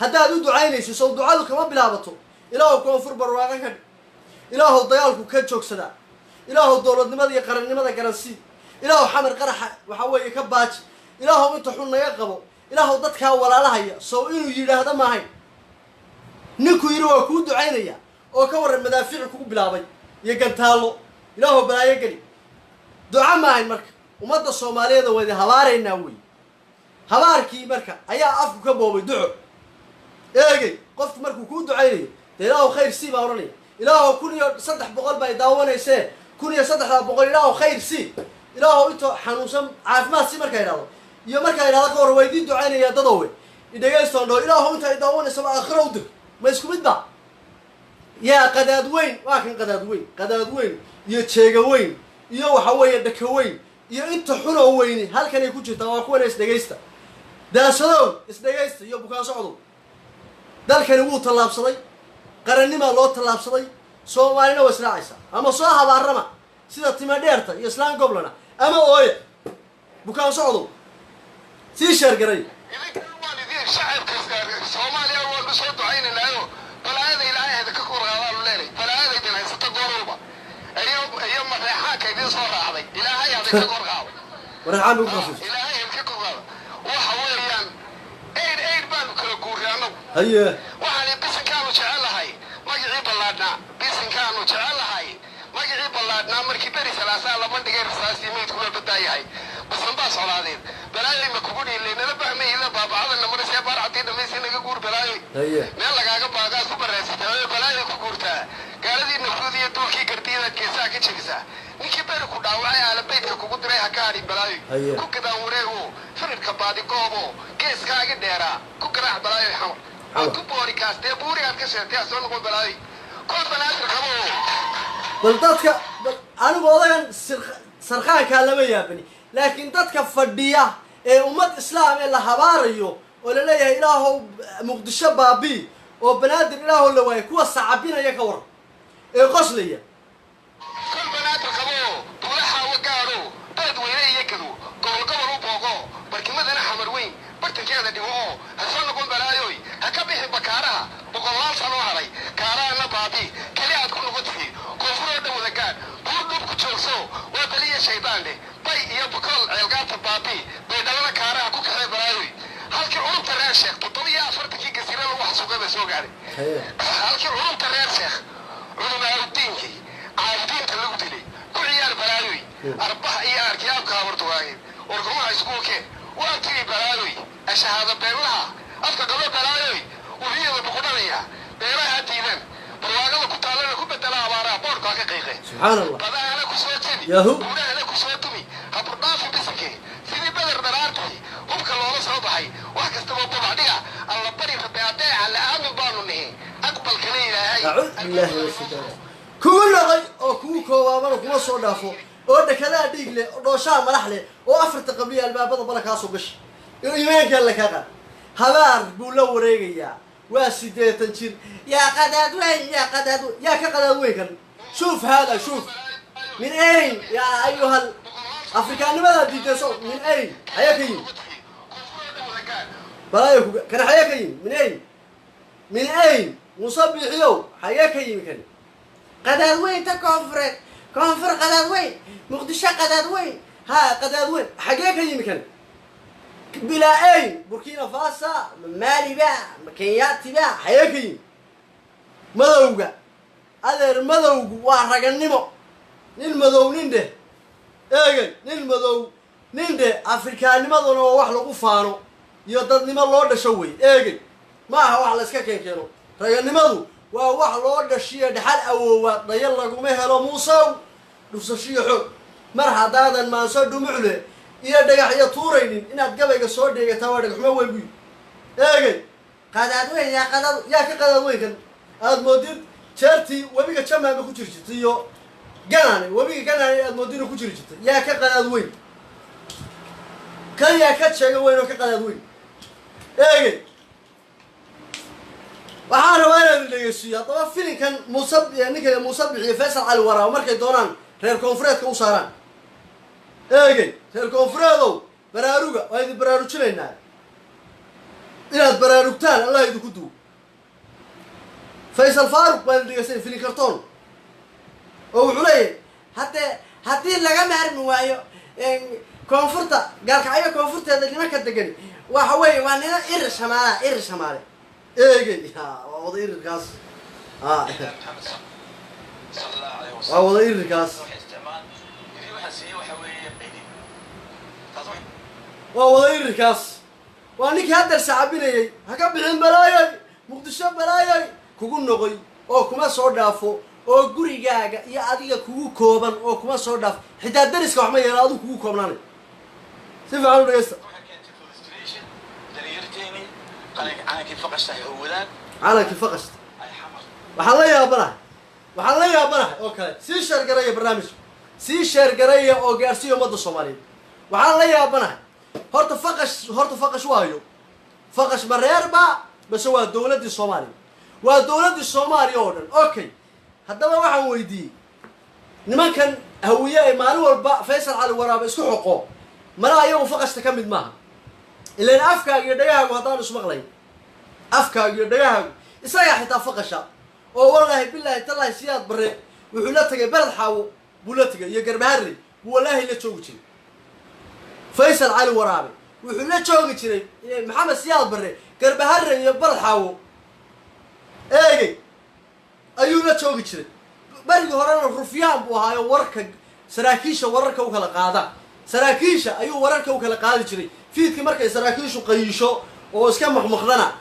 hadaad u ducaynayso soo ducadu kama bilaabato ilaahu koonfur barwaaqan ka ilaahu dagaalku ka joogsada ilaahu dawladnimada iyo qarannimada garansi ilaahu xamar qaraxa waxa weeye ka baaji ilaahu inta xun naga qabo ilaahu dadka walaalahaya soo inuu yiraahdo maahay ninku yiri waa ku ducaynaya oo ka waran madaafiic kugu bilaabay iyo gantaalo ilaahu balaayo gali duca maahay marka umada Soomaaliyeed way habaarayna way habaarkii marka ayaa afku ka boobay duco eegay qofku markuu ku ducaynayo ilaahu khayr si baa oranay ilaahu 1300 bay daawanayse 1300 ilaahu khayr si ilaahu inta xanuunsan caafimaad si markay raado iyo markay raado ka war weydiin ducaynaya dadoowe idagaysto doo ilaahu inta daawanayso aakhirowd ma isku mid ba يا قداد وين واكن قداد وين يا تشيغا وين يا waxa weeye dhaka weyn iyo inta xun oo weyn halkan ay ku jirtaa waa kuwan is dhageysta daasado is dhageysta iyo bukaan socdo dalkani wuu talaabsaday qarannimo loo talaabsaday Soomaalina way israacaysa ama soo habaarama sida tima dheerta iyo islaan goblana ama ooye bukaan socdo si shar garay idinka waalidin shacabka Soomaaliya waa soo ducaynaynayo balaayada ilaahay hada ka qorqaadaan leeyahay balaayada idin haysta goorulba ayo madaxa ka idin soo raacday ilaahay hada ka qorqaado warxaan ugu qafis ilaahay hada ka qorqaado waxa weeyaan eed baan kala guuriyano haye waxaan bisinkaanu jecelahay magacii ballaadna bisinkaanu jecelahay magacii ballaadna markii bari salaasa la bandhigay rasaasi meed kula badaayahay basan baa socdaadeen balaayay ma kugu dhiileena bahmay ila baabacada namada si baar cadii dhameysay naga guur balaayay haye meel lagaaga baagaa ku bareysatay balaayay ku guurtaa gaaladii nafuudiya dulkii gartiyada keesaa ka jigisa ninkii bari ku dhaawacay ala beedka kugu diray hakaari balaayay ku kadaan wareego firirka baadi goobo geeskaaga dheera ku garaac balaayay xamar ku boori kaastee buurigaad ka sheegtay soo noqon balaayay kol banaadir bal dadka anigu odagan sarqaankaa lama yaabani laakiin dadka fadhiya ee ummad islaam ee la habaarayo oo la leeyahay ilaahow muqdisho baabi oo banaadir ilaahow la waayay kuwa sacabinaya ka war ee qoslaya كل بنات الخبو طولها وقارو بلد ويني يكدو قول قبل وبوغو بركمة أنا حمر وين برتن كذا دموه هسون نقول بلايوي هكبيه بكارها بقول الله صلوا علي كارا أنا بابي كلي أتكون قدفي كفر دم ذكر كل كتشوسو وبليه شيطان لي باي يا بكل علاقات بابي بيدلنا كارا كوك هاي بلايوي هالك علوم تراشخ تطبيع فرتك كثيرا لو حسوق هذا سوق عليه هالك علوم تراشخ علماء الدين كي عارفين تلقوا تلي كل عيال بلاوي أربعة عيال كياب كابرتوا هاي ورقمها يسقوك وأنتي بلاوي الشهادة بينها أفكا قبل بلاوي وهي بقدرية بينها تيمن برواقل كنت على كوب تلا عبارة بورك حقيقي سبحان الله بدأ أنا كسوتني ياهو بدأ أنا كسوتني هبرداف بسكي سيدي بدر درارتي وبك الله صوبحي وحكست بعدها الله بري ربيعتي على آمن بانوني أقبل كليلة هاي أعوذ بالله من الشيطان كل غي أو كوابان كما صدافو أو دكذا ديجله أو شام ملحله أو أفرت قبلي الباب هذا بلا كاسو قش يمين قال لك هذا هبار بولو ريجيا واسيدة تنشير يا قداد وين يا قداد يا كقداد وين كان شوف هذا شوف من أين يا أيها الأفريقيان ماذا تيجي من أين حياكين برايك كان حياكين من أين من أين مصبح يو حياكين كان قداد وين كونفر قداد وين مقدشة قداد وين ها قداد وين حقيقة يمكن بلا أين بوركينا فاسا مالي بقى مكينياتي بقى حقيقة مدوغا هذا المدوغ وحرق النمو نلمدو ننده ايجن نلمدو ننده أفريكا نمدو نو وحلو قفانو يضد نمو الله دشوي ايجن ما هو وحل اسكا كينو رقا نمدو وواح لو دشيه دحال awoowa dayal lagu helo muusaw dhusashiyo xog mar hadaadan ma soo dhumucle iyo dhagax iyo tuuraynin inaad gabayga soo dheegata waa dhagax ma weyn eegay qadaad weyn ya ka qadaad weyn kan aad moodid jeerti wabiga jamaama ku jirtay iyo ganani wabiga ganani aad moodid ku jirtay ya ka qadaad weyn kan ya ka sheega weyn oo ka qadaad weyn eegay waxaan rabaa inaan dhegeysiyo haddaba filinkan ninka muusabix iyo faysal cali waraabe markay doonaan reer koonfureedka u saaraan eegay reer koonfureedow baraaruga waa idin baraarujinaynaa inaad baraarugtaan allah idinku duwo faysal faaruq baa idin dhegeystay filin kartoon oo wuxuu leeyahay haddii laga maarmi waayo koonfurta gaalkacyo koonfurteeda nimanka degani waxa weeye waa nina irir shamaale ايه وضعي الركاس وضعي الركاس وضعي الركاس وانك هذا السعابين هكا بحين بلايا مقدشة بلايا كوكو نغي او كما صدافو او غوريغاغا يا اديga kugu kooban oo kuma soo dhaaf xitaa dariska wax ma yeelaado kugu koobnaan si fiican u dhageysta أنا كيف فقشت هولان أنا كيف فقشت وحلا يا بنا أوكي سيشر قرية برنامج سيشر قرية أو جارسيو مدة الصومالية وحلا يا بنا هرت فقش وايو فقش مريربا بس هو دولة الصومالي ودولة الصومالي أوردن أوكي هذا ما واحد ويدي نما كان هوية مالو الباء فيصل على ورابه اسكو حقوق مرا يوم فقش تكمل معها إلا إن أفكار يديها وهذا نسمغلين أفكار يديها إسرائيل حتى فقشة أو والله بالله تلا سياد بري وحولتك بلد حاو بولتك يقرب هري والله لا تشوجي فيصل على ورابي وحولت تشوجي محمد سياد بري قرب هري يبلد حاو إيه أيوة تشوجي بري هرانا الرفيان بوها ورك سراكيشة ورك وكلا قاعدة سراكيشة أيوة ورك وكلا قاعدة جري فيك مركز سراكيش وقيشو واسكان مخمخلنا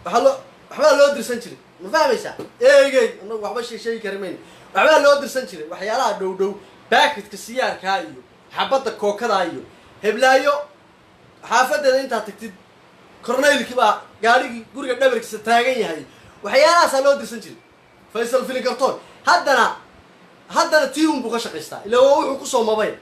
waxba loo dirsan jiray ma fahmaysaa eegay anagu waxba sheey karmeyn waxba loo dirsan jiray waxyaalaha dhow baaketka siyaarka iyo xabada kookada iyo heblaayo xaafadeeda inta tagtid korneelki baa gaarigi guriga dhabarkiisa taagan yahay waxyaalahaas loo dirsan jiray faysal filin kartoon haddana haddana tii unbuu ka shaqaystaa ila waa wuxuu kusoo mabay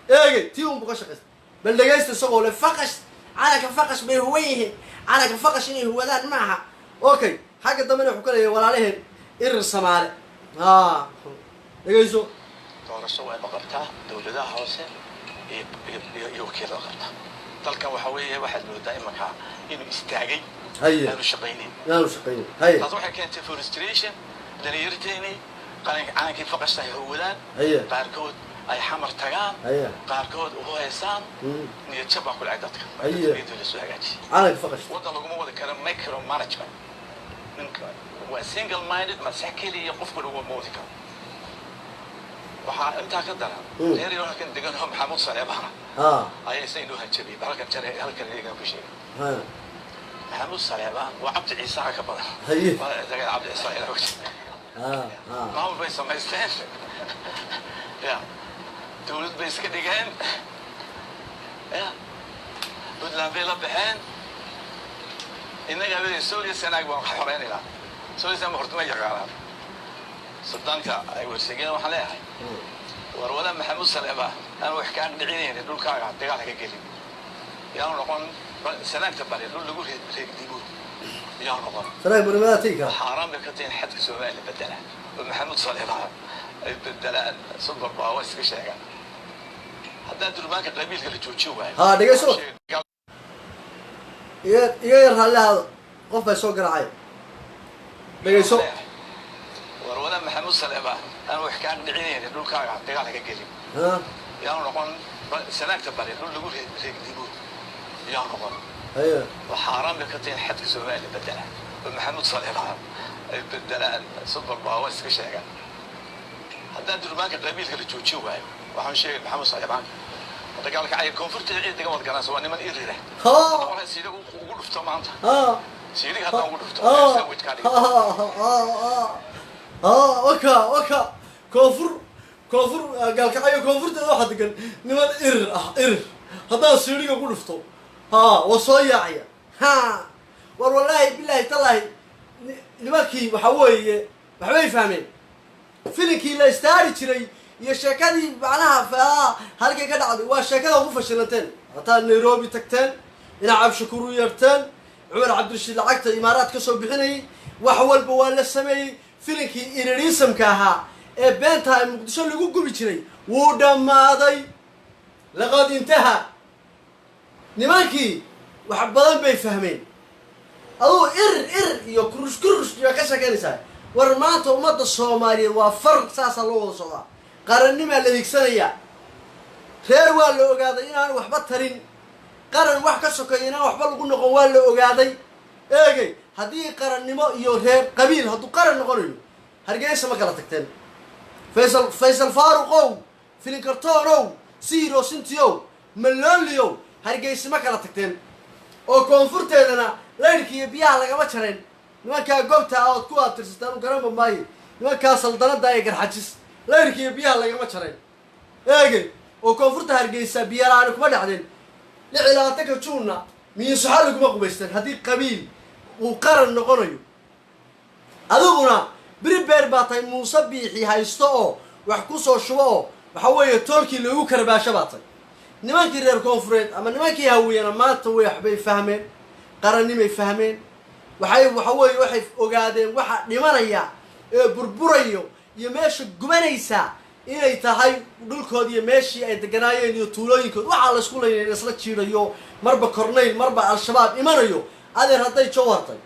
eegay tii unbuu ka shaqaystaa bal dhegaysta isagoo le faqash calanka faqash bay huwan yihiin calanka faqash inay huwadaan maaha okay xagga dambena wuxuu ka leeyahay walaalaheen irir Soomaali dhegayso doorasho way noqotaa dawladaha hoose iyo wakiilada qabta dalkan waxa weeye waxaad moodaa imanka inuu istaagay aanu shaqaynin taas waxay keentay frustration dhalinyarteeni calankii faqashta ay huwadaan qaarkood ay xamar tagaan qaarkood u heesaan niyad jab baa ku dhacay dadka iyadoo la soo hagaajiyay calanka faqashta waddan laguma wada karo micro management ninka waa single minded masakili iyo qofku lagu moodi karo waxaa intaa ka daran reer yar halkan degan oo Maxamuud Saleebaan ayay saynu hanjabay halkan jaray halkan iyaga ku sheegay Maxamuud Saleebaan waa Cabdi Ciise ka badan waa isaga Cabdi Ciise ila wajh maamul bay samaysteen ya dawlad bay iska dhigeen ya Puntland bay la baxeen inaga bay Soomaaliya sanaag baan xoreynayna Soomaaliya ma hortuma yaqaan صدقني وسجين وحلاها ورولا محمود سلامة أنا وحكي عن دعيني دول كاغا دقالك كلي يا نقول سلامة تبالي دول لقول هيك ديقول يا نقول سلام برماتيك حرام بكتين حد سؤال بدله ومحمود سلامة بدله صبر باوس في شيء هذا دول ما قبيل اللي تشوفه ها دقيقة شو يغير هلا قف بسوق رعاية دقيقة شو ورولا محمود سلامة أنا وحكي عن دعيني دول كاغا دقالك كلي يا نقول سلامة تبالي دول لقول هيك ديقول يا نقول ايوه وحرام بكتين حد سؤال بدله ومحمود سلامة بدله صبر باوس في شيء هذا دول ما قبيل اللي تشوفه waxaan sheegay Maxamed Saleebaan dagaalka ay koonfurta ciidanka wadgana soo niman iirire waxa siida ugu dhufto maanta siida hadda ugu dhufto waka koonfur gaalka ay koonfurta waxa degan niman irir hadda siida ugu dhufto waa soo yaacaya war wallahi billahi tallahi nimankii waxa weeye waxbay fahmeen filimkii la istaari jiray iyo sheekadii macnaha halkay ka dhacday waa sheekada ugu fashilanteen hataa Nairobi tagteen ina Cabshakuru yarteen Umar Cabdirashiid lacagta imaaraad ka soo bixinay wax walba waa la sameeyay filimkii iriisamka ahaa ee beenta ay Muqdisho lagu gubi jiray wuu dhamaaday laqad intaha nimankii wax badan bay fahmeen adoo ir iyo kurush iyo ka shaqeynaysaa war maanta ummadda Soomaaliyeed waa far saasa loo wada socdaa qarannima la digsanaya reer waa la ogaaday inaan waxba tarin qaran wax ka sokeeyna waxba lagu noqon waa la ogaaday eegay hadii qarannimo iyo reer qabiil haduu qaran noqonayo hargeysa ma kala tagteen Faisal Faaruqow filin kartoonow siiro sintiyo maloliyo hargeysa ma kala tagteen oo koonfurteedana leerkiyo biyaha lagama jareen nimanka goobta oo ku atirsataan garan maayo nimanka saldanada ay garxajis leerkiyo biyaha lagama jareen eegay oo koonfurta hargeysa biyalaan kuma dhacdeen lixlaataka juuna miin saxal kuma qubaysteen hadii qabiil uu qaran noqonayo aduguna bribeer baatay Muuse Biixi haysto oo wax ku soo shubo waxa weeye toorkii lagu karbaasho baatay nimankii reer koonfureed ama nimankii hawiyana maanta way waxbay fahmeen qarannimay fahmeen waxay ogaadeen waxa dhimanaya ee burburayo iyo meesha gubanaysa inay tahay dhulkood iyo meeshii ay deganaayeen iyo tuulooyinkood waxa la isku leeyahay isla jiirayo marba korneyl marba al-shabaab imanayo adeer haday joowartay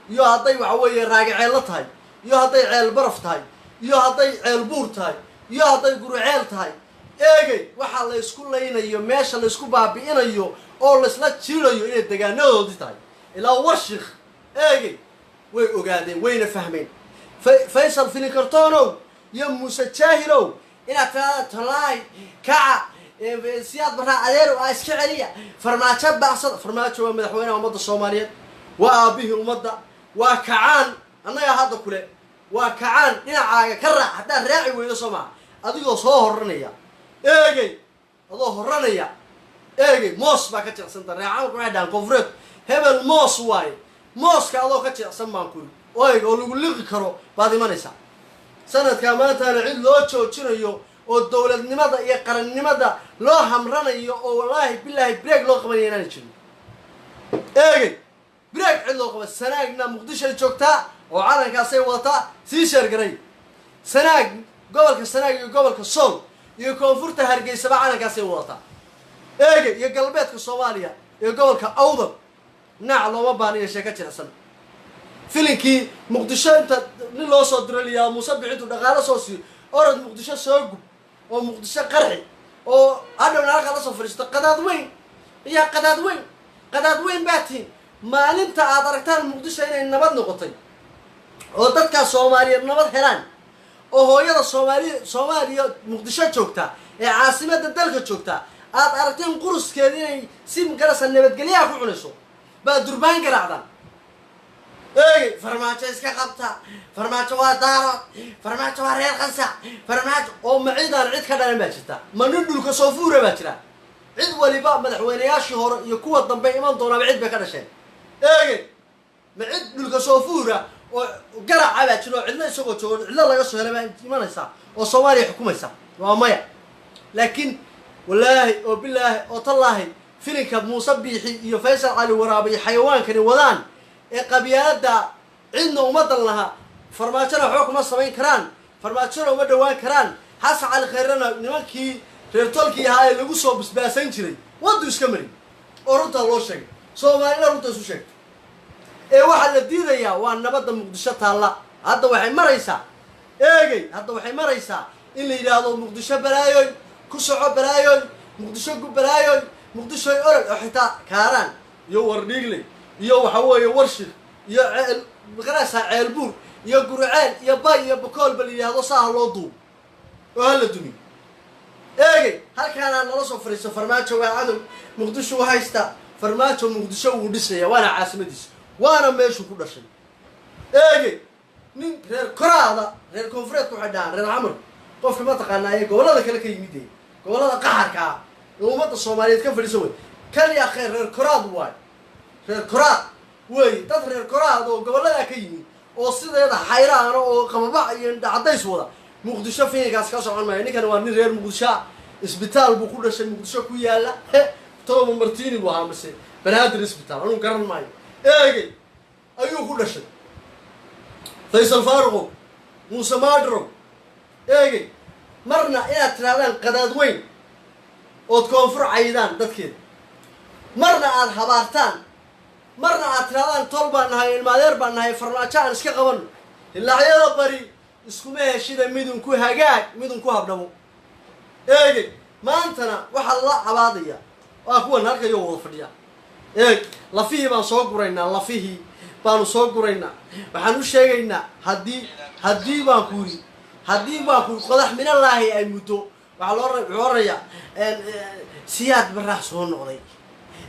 iyo haday waxa weeye raagaceel la tahay iyo haday ceel baraf tahay iyo haday ceel buur tahay iyo haday guruceel tahay eegay waxa la isku leeynayo meesha la isku baabi'inayo oo la isla jiirayo inay degaanadoodii tahay ilaa warshikh eegay way ogaadeen wayna fahmeen Faisal filin kartoonow يا موسى جاهلو إلى تلاي كع سياد برا عذير وأسكع عليا فرماتشة بعصر فرماتشة ومدحونا ومضى الصومالية وأبيه ومضى وكعان أنا يا هذا كله وكعان إلى عاجة كرة حتى الراعي ويسمع أديو صهر رنيا إيجي الله رنيا إيجي موس بكتير سنتر راعي وقاعد كفرت هذا الموس واي موس كالله كتير سمع كل واي قالوا لقي كرو بعد ما نسى سنة كمان تنعيد لوتشو تشينيو والدولة نمضى يقرن نمضى لو همرنا يو والله بالله بريك لو قبل ينانشين إيه بريك عندو قبل سنة قلنا مقدش الجوكتا وعلى كاسي وطا سيشر قري سنة قبل كسنة قبل كالصول يكون فرته هرجي سبعة على كاسي وطا إيه يقلبت كصوماليا يقول كأوضب نعم ما باني شكاك السنة فيلنكي مقدشة أنت نلو صدر لي يا مصبعته دغالة صوصي أرد مقدشة سوق ومقدشة قرحي وأنا من عارف خلاص فرشت قداد وين يا قداد وين باتين ما أنت أدركتان مقدشة هنا النبض نقطي وتذكر الصومالية النبض هلان وهو يلا الصومالية مقدشة شوكتا عاصمة الدلقة شوكتا أرتين قرص كذي سيم قرص النبض قليها كعنسو بعد دربان قرعدان إيه فرماتش إسكا قبطة فرماتش وادارة فرماتش واريال خنسة فرماتش أو معيدا عيد كذا الماجتا ما ندلك صفورة باتنا عيد ولباء مدحوينياش شهور يكون الضبي إيمان دونا بعيد بكذا شيء إيه معيد دلك صفورة وقرع عباد شنو عندنا يسوق شغل إلا الله يصل لما إيمان يسا والصومالي حكومة يسا ومايا لكن والله وبالله وطالله فيلك مصبيحي يفيصل على ورابي حيوان كان ودان قبيلات دا عندنا ومدن لها فرماتنا حكم الصبين كران فرماتنا ومدوان كران حس على خيرنا نمكي ريرتولكي هاي اللي قصوا بس انجري ودو اسكمري ورنت الله شيء سومالينا رنت سو شيء اي واحد الديده يا وان نبد مقدشه تالا هذا waxay maraysa eegay hadda waxay maraysa in la yiraahdo muqdisho balaayoy ku soco balaayoy muqdisho gu balaayoy muqdisho orag xitaa kaaran iyo wardhiigle iyo waxa weeye warshir iyo maqarasa ceelbuur iyo gurceel iyo bay iyo bakool bal yiraahdo saaha loo duub oo hala dumi eegay halkaan aan nala soo fariiso farmaajo waa cadow muqdisho haysta farmaajo muqdisho uu dhisaya waana caasimadiisa وانا ماشي كل شيء اجي من غير كراده غير كونفريت وحدان غير عمر قف ما تقانا اي قولada kale ka yimid قولada qaxarka umada Soomaaliyeed ka fadhiisay kali ya khayr غير كراد waay غير كراد way dad غير كراد oo gobolada ka yimid oo sideeda xayraan oo qababa iyo dhacdays wada muqdisho fiigaas ka socon ma ninkan waa nin reer muqdisho isbitaal buu ku dhashay muqdisho ku yaala toban martiini waa mise banaadir isbitaal anu garan maayo ايه ايوه كل شيء فيصل فارغو موسى مادرو ايه مرنا الى ترادان قداد وين وتكونفر عيدان ددكيد مرنا aan habaartaan marna aad tiraadaan tolbaan nahay ilmaadeer baan nahay farmaajaan iska qaban ilaa ayada bari isku meeshida midun ku hagaag midun ku habdhamo eege maantana waxa la cabaadaya waa kuwan halkayo wada fadhiya إيه لفيه بان صقرينا لفيه بان صقرينا وحنو شيءنا هدي باكوري قدح من الله أي متو وعلى عريا سياد برا صون نقضي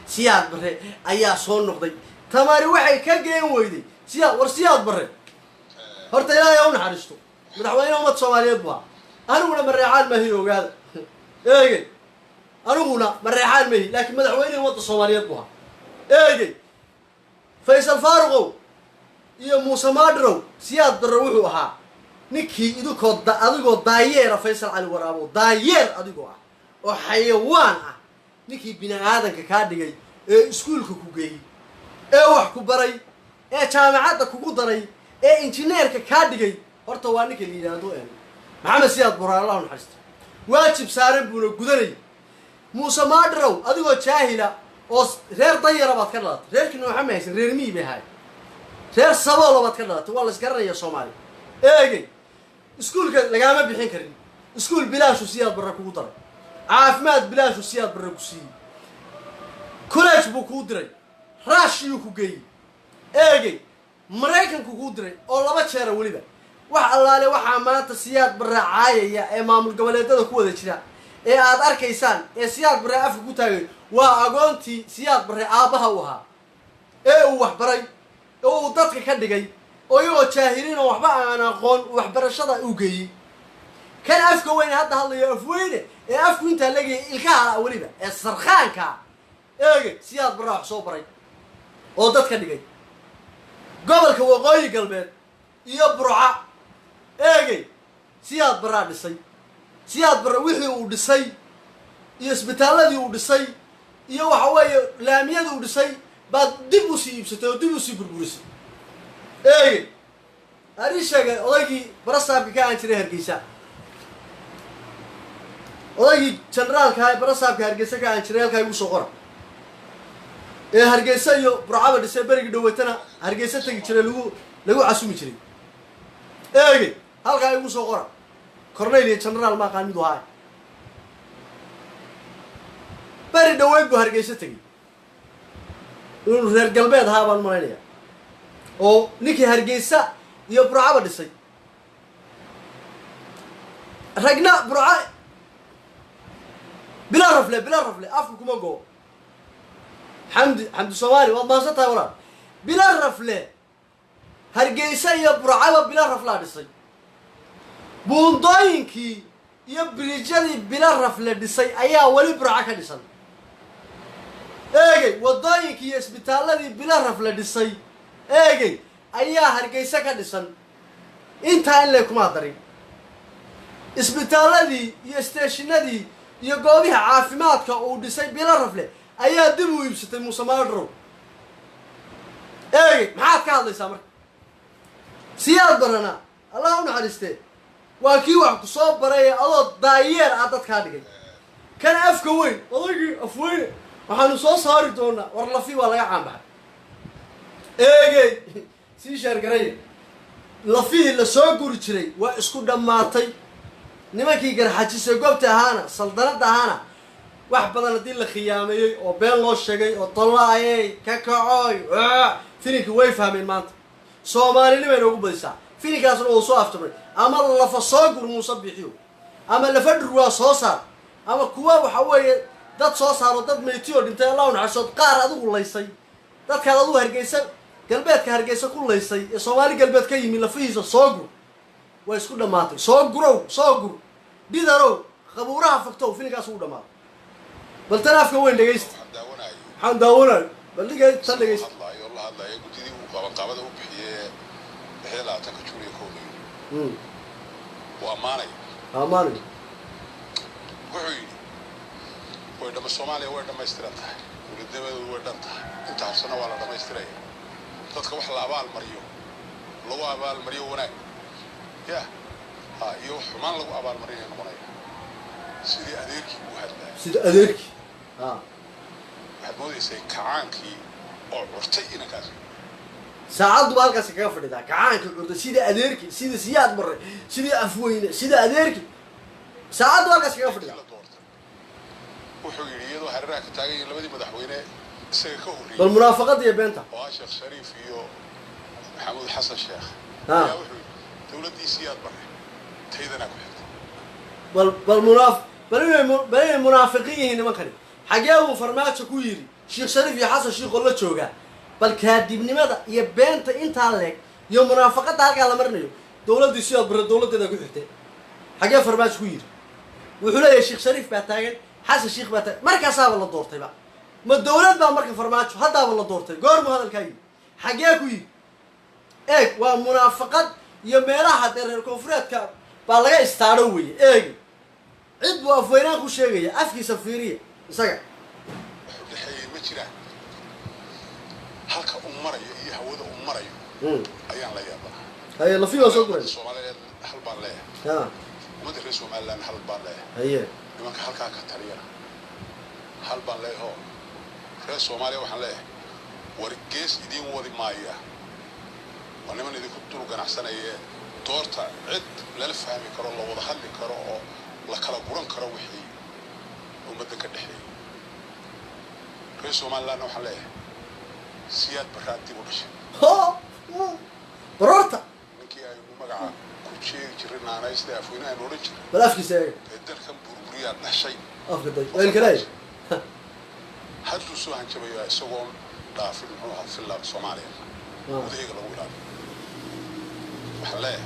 سياد برا أيا صون نقضي تماري وحي كجين ويدي سياد برا هرت يا يوم حرشتو مدحوين يوم الصوماليات بوا أنا ولا مريحان ما هي وقال إيه أنا ولا مريحان ما هي لكن مدحوين يوم الصوماليات بوا ايه فيصل فارغو يا موسى مادرو سياد دروحو اها نكي اديكو دايير فيصل علي ورابو دايير اديكو oo xayawaan ah ninkii bini aadanka ka dhigay ee iskuulka ku geeyay ee wax ku baray ee jaamacadda kugu daray ee injineerka ka dhigay horta waa ninka la yiraahdo maxamed siyaad buraalaha naxariista waajib saaran buu gudanay muusa maadrow adigoo jaahila oo reer dayara baad ka dhalatay reerkii maxamed haysan reer mii bay hay reer sabolo baad ka dhalatay waa la isgaranayaa Soomaali eegay iskuulka lagama bixin karin iskuul bilaash siyaad barra kugu daray caafimaad bilaash siyaad barra ku siiyay college buu ku diray raash uu ku geeyay eegay Mareykanku ku diray oo laba jeer waliba wax allaale waxa maanta siyaad barra caayaya ee maamul goboleedada ku wada jira ee aad arkaysaan ee siyaad barra afka ku taagay waa agoontii siyaad barre aabaha u ahaa ee uu wax baray oo uu dadka ka dhigay oo iyagoo jaahiliin oo waxba aan aqoon waxbarashada u geeyay kan afka weyn hadda hadlayo afweyne ee afku inta lagay ilkaha waliba ee sarxaanka eege siyaad barre wax soo baray oo dadka dhigay gobolka waqooyi galbeed iyo burca eege siyaad baraa dhisay siyaad bara wixii uu dhisay iyo isbitaaladii uu dhisay iyo waxa weeye laamiyada uu dhisay baad dib u sii iibsatay oo dib u sii burburisay eeg ari sheegay odaygii barasaabka ka aan jiray Hargeysa odaygii generaalka ay barasaabka Hargeysa ka aan jiray halka ay u soo qora Hargeysa iyo Burcaba dhisay bariga dhaweetana Hargeysa tagi jiray lagu casumi jiray eeg halka ay u soo qora Cornelia general ma qaan mid wahay bari dhaweed buu Hargeysa tagay reer galbeed ha baan mareynaya oo ninkii Hargeysa iyo Burcaba dhisay ragna Burca bila rafle afku kuma go حمد سواري والله صدق ولا بلا رفله Hargeysa iyo Burcaba bila rafla dhisay buundooyinkii iyo bridgeadii bila rafle dhisay ayaa wali Burca ka dhisan eegay wadooyinkii iyo isbitaaladii bila rafle dhisay eegay ayaa Hargeysa ka dhisan inta in la kuma darin isbitaaladii iyo stationadii iyo goobaha caafimaadka uu dhisay bila rafle ayaa dib u iibsatay Muuse Maadro eeg maxaad ka hadlaysaa marka siyaad barana Allah u naxariistay waa kii wax ku soo baray adoo daayeer aad dadka dhigay kan afka weyn odaygii afweyn waxaanu soo saari doonaa war lafi waa laga caanbaxay eeg si shar garay lafi la soo guri jiray waa isku dhamaatay nimankii garxajisay goobta ahaana saldanada ahaana wax badan hadii la khiyaameeyay oo been loo sheegay oo tolaayay ka kacay filinki way fahmeen maanta Soomaalina way ugu badisay filinkaasna oo soo aftamay ama lafa soo gur Muuse bixiyo ama lafa dhurwaa soo saar ama kuwa waxa weeye dad soo saaro dad meetiyo dhintay Allah u naxariisto qaar adigu laysay dadka adigu Hargeysa galbeedka Hargeysa ku laysay ee Soomaali galbeed ka yimi lafihiisa soo gur way isku dhamaatay soo gur bidaro qabuuraha fagto filinkaas uu dhamaatay bal taraafka weyn dhageyst waxaan daawanay bal dhageyst tan dhageyst الله الله يقولي وقابض وبحيه بحيلا تكجوري كوني وأماني وحيني وإذا الصومالي وإذا ما استرنتها ولدنا وإذا أنت حسنا ولا ما استريه تذكر وحلا أبال مريو لو أبال مريو هناك يا يو حمان لو أبال مريو هناك سيدي أديركي وهذا سيدي أديركي هذا يسوي كعانكي أو رتينا كذا ساعد بالك سكافر ده كعانك قلت سيدي أديركي سيدي سياد مرة سيدي أفوين سيدي أديركي ساعد بالك سكافر ده وحقيقي يدو هرراك تاجي لبدي مدحوينه سكهوري بالمنافقات يا بنتا واشيخ شريف يو محمود حسن شيخ يا وحي دولتي سياد مرة تيدنا كحد بل المنافقين هنا ما كانوا حاجاو فرماتش كويري شيخ شريف يا حسن شيخ والله جوجا بل كادبنimada iyo beenta inta leeg iyo munaafaqada halka la marnayo dawladdu si aad dawladda ku xigtay xagee farmaajo ku yiri wuxuu leeyahay sheekh shariif baa taagan xasan sheekh baa taagan markaas aaba la doortay ba ma dawlad baa marka farmaajo hadaba la doortay goorma hadalkayga xagee ku yiri eeg waa munaafaqad iyo meelaha reer koonfureedka baa laga istaaro weeye eeg cid buu afweynaan ku sheegaya afkiisa fiiriye isaga jira halka marayo iyo hawada marayo ayaan la yaabaa hay la fiyo soo guray Soomaaliyeed hal baan leeyahay madar Soomaaliland hal baan leeyahay haye nimanka halka ka taliya hal baan leeyahay reer Soomaaliya waxaan leeyahay wargees idin wadi maaya ونمن إذا كنت لو جناح سنة دورتا عد لا الفهم كرو الله وضح لي كرو لا كلا قرن كرو وحي ومدك الدحي رئيس ومان لنا وحلاه سياد براتي ورش ها برورتا نكي أي مجا كل شيء جرينا أنا يستعفونا نورج بلاش كسائر الدر كم بربريات نحشي أفضل وين كلاي هذا سو هنشبه سوون دافع منه في الله الصومالي وده يقولون وحلاه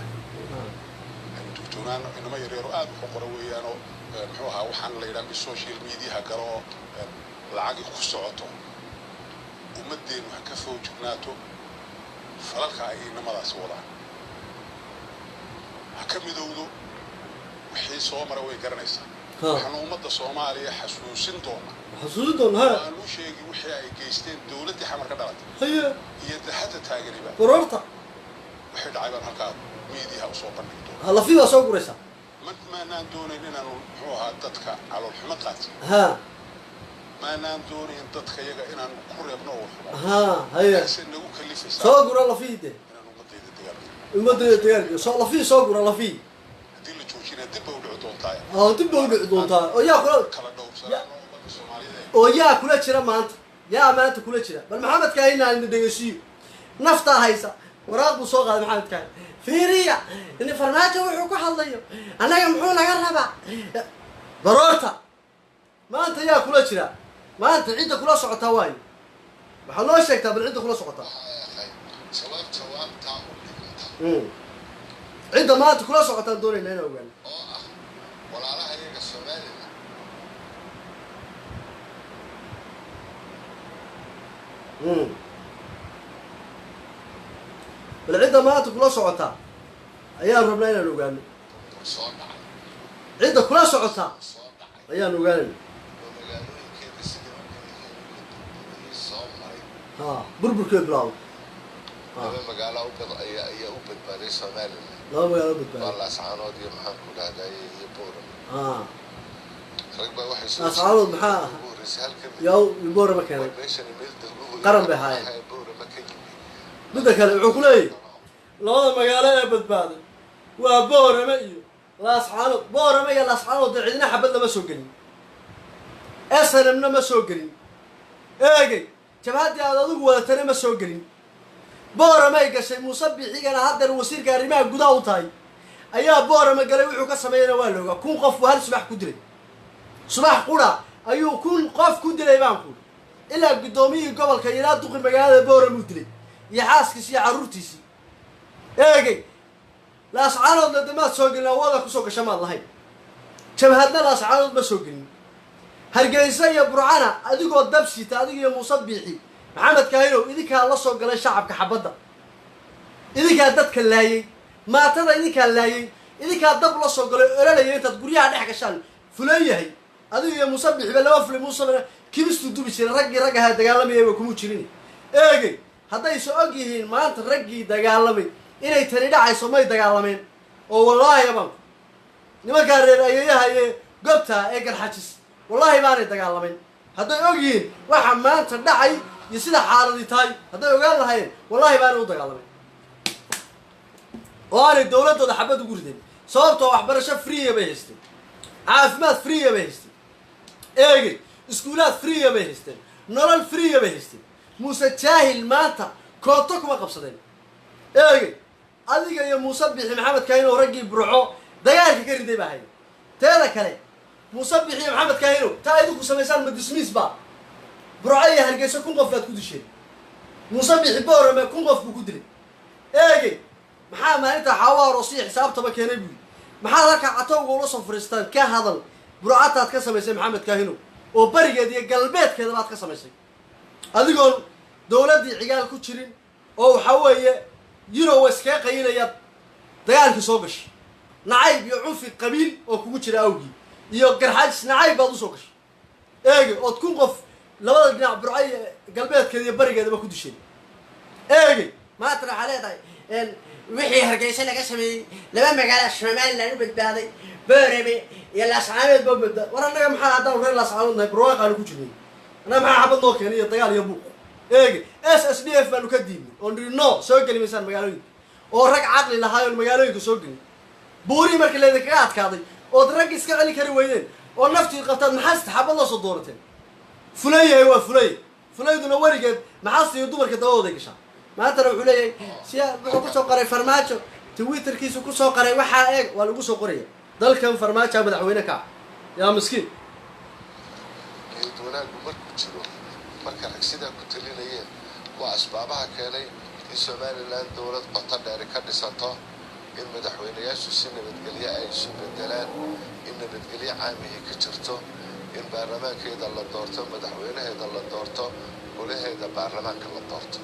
دكتوران إنما يريروا آد حقروي أنا محوها وحن ليران بالسوشيال ميديا هكرو العاقي خصوته ومدين وحكفه وجبناته فلالك أي إنما ذا سولا حكم يدودو wixii soo mara way garanaysaa waxaanu ummadda Soomaaliya xasuusin doona ha aanu sheegi wixii ay geysteen dawladda xamar ka dhalatay haye iyo hadda taageeriba qororta wixii dhacay baan halkaa meediyaha soo bandhigto hala fiida soo guraysa ma naan doonayn inaanu muxuu ahaa dadka calool xumo qaatay ha ma naan doonayn dadka iyaga inaanu ku reebno oo ha haye nagu kalifaysaa soo gura la fiide inaanu ummadayda dagaalka soo la fiid soo gura la fiid hadii la joojina dib u dhici doontaa dib u dhici doontaa oo yaa kala dhowrsanaa oo yaa kula jira maanta kula jira bal maxamed kaayna inda dhageysiyo nafta haysa waraaq buu soo qaaday maxamed kaay fiiriya in farmaajo wuxuu ku hadlayo anaga muxuu naga rabaa baroorta maanta yaa kula jira maanta cidda kula socota waay waxa loo sheegtaa bal cidda kula socota cidda maanta kula socota doonayna inaan ogaano walaalaha iyaga Soomaaliya bal cidda maanta kula socota ayaan rabnaa inaan ogaano cidda kula socota ayaan ogaanayna burburkeed bilaabo laba magaalo ayaa u badbaaday Soomaaliya laba magaalo u badbaaday walaal ascaanood iyo maxaan ku dhahday iyo Booram rag baa waxay soo ascaanood maxaa yaw Booram keenay qaran bay haayeen midda kale wuxuu ku leeyahay labada magaalo ee badbaaday waa Booram iyo Ascaanood Booram iyo Ascaanood cidina xabad lama soo gelin SNMna ma soo gelin eegay jabhadii aad adigu wadatana ma soo gelin Booram ay gashay Muuse Bixigana hadda wasiirka arrimaha gudaha u tahay ayaa Booram galay wuxuu ka sameeyay waa looga kun qof hal subax ku dilay subax qura ayuu kun qof ku dilay baan ku ilaa gudoomiyii gobolka ilaa duqi magaalada Booram u dilay iyo xaaskiisa iyo caruurtiisa eegay Ascaanood dama soo gelin wada ku soo gashay ma lahayn jabhadna Ascaanood ma soo gelin Hargeysa iyo Burcana adigoo dabsita adiga Muuse Bixi maxamed kaayro idinka la soo galay shacabka xabada idinka dadka laayay maatada idinka laayay idinka dab la soo galay oranaya inta guryaha dhex gashaan fuleeyahay adiga Muuse Bixi laba fulay Muuse kibistu dubisay ragga dagaalamay kuma jirin eegay hadday soo og yihiin maanta raggii dagaalamay inay tani dhacayso may dagaalameen oo wallahi baan nimanka reer ayayaha ee goobta ee garxajis wallahi baanay dagaalameen hadday og yihiin waxa maanta dhacay iyo sida xaaladii tahay hadday ogaan lahaayeen wallahi baanay u dagaalameen oo aanay dawladooda xabad ugu rideen sababtoo waxbarasho free bay haysteen caafimaad free bay haysteen eegay iskuulaad free bay haysteen nolol free bay haysteen Muuse Jaahil maanta kooto kuma qabsadeen eegay adiga iyo Muuse Bixi maxamed kaayno raggii Burco dagaalka ka riday baa hayay teeda kale Muuse Bixi maxamed kaayno taa idinku sameeysan ma dismiss ba Burco iyo Hargeysa kun qof ku dishay Muuse Bixi Booram kun qof ku dilay eegay maxaa maalinta xawaaro si xisaabtaba keenay buu maxaa halka catowga ula soo fariistaan ka hadal Burcataad ka sameysay maxamed kaayno oo barigeed iyo galbeedkeeda baad ka sameysay adigoon dawladii cigaal ku jirin oo waxa weeye iska qaynaya dagaalkii soo gashay nacayb iyo cunfi qabiil oo kugu jira awgi iyo garxaaj nacayb baad u soo gashay eegay oo kun qof labada dhinac Burcay galbeedkeeda iyo barigeedaba ku dishay eegay maanta waxa leedahay wixii Hargeysa laga sameeyay laba magaalo Soomaaliland u badbaaday Booram iyo Ascaanood badbaaday waranaga maxaa hadaan reer Ascaanood nahay barwaaqo ku jirnay أنا ما حابب نوك يعني يطيال يبوق إيه SSDF بانو كديم ونرينو سوقني مثلا مقالوين ورق عقلي لهاي المقالوين كسوقني بوري مركل هذا كات كاضي ودرق يسكع لي كرويين ونفتي قطع محست حاب الله صدورتين فلي هو فلي دون ورقة محست يدور كدوا ذيك شا ما ترى فلي سيا بحكوا قري فرماتشو تويتر كيسو كوسو قري وحا إيه ولا كوسو قري ضل كم فرماتشو بدعوينك يا مسكين marka ragsida ku talinayeen waa asbaabaha keenay in Soomaaliland dawlad qoto dheer ka dhisato in madaxweynayaashu si nabadgelyo ay isu bedelaan in nabadgelyo caamihi ka jirto in baarlamaankeeda la doorto madaxweynaheeda la doorto golaheeda baarlamaanka la doorto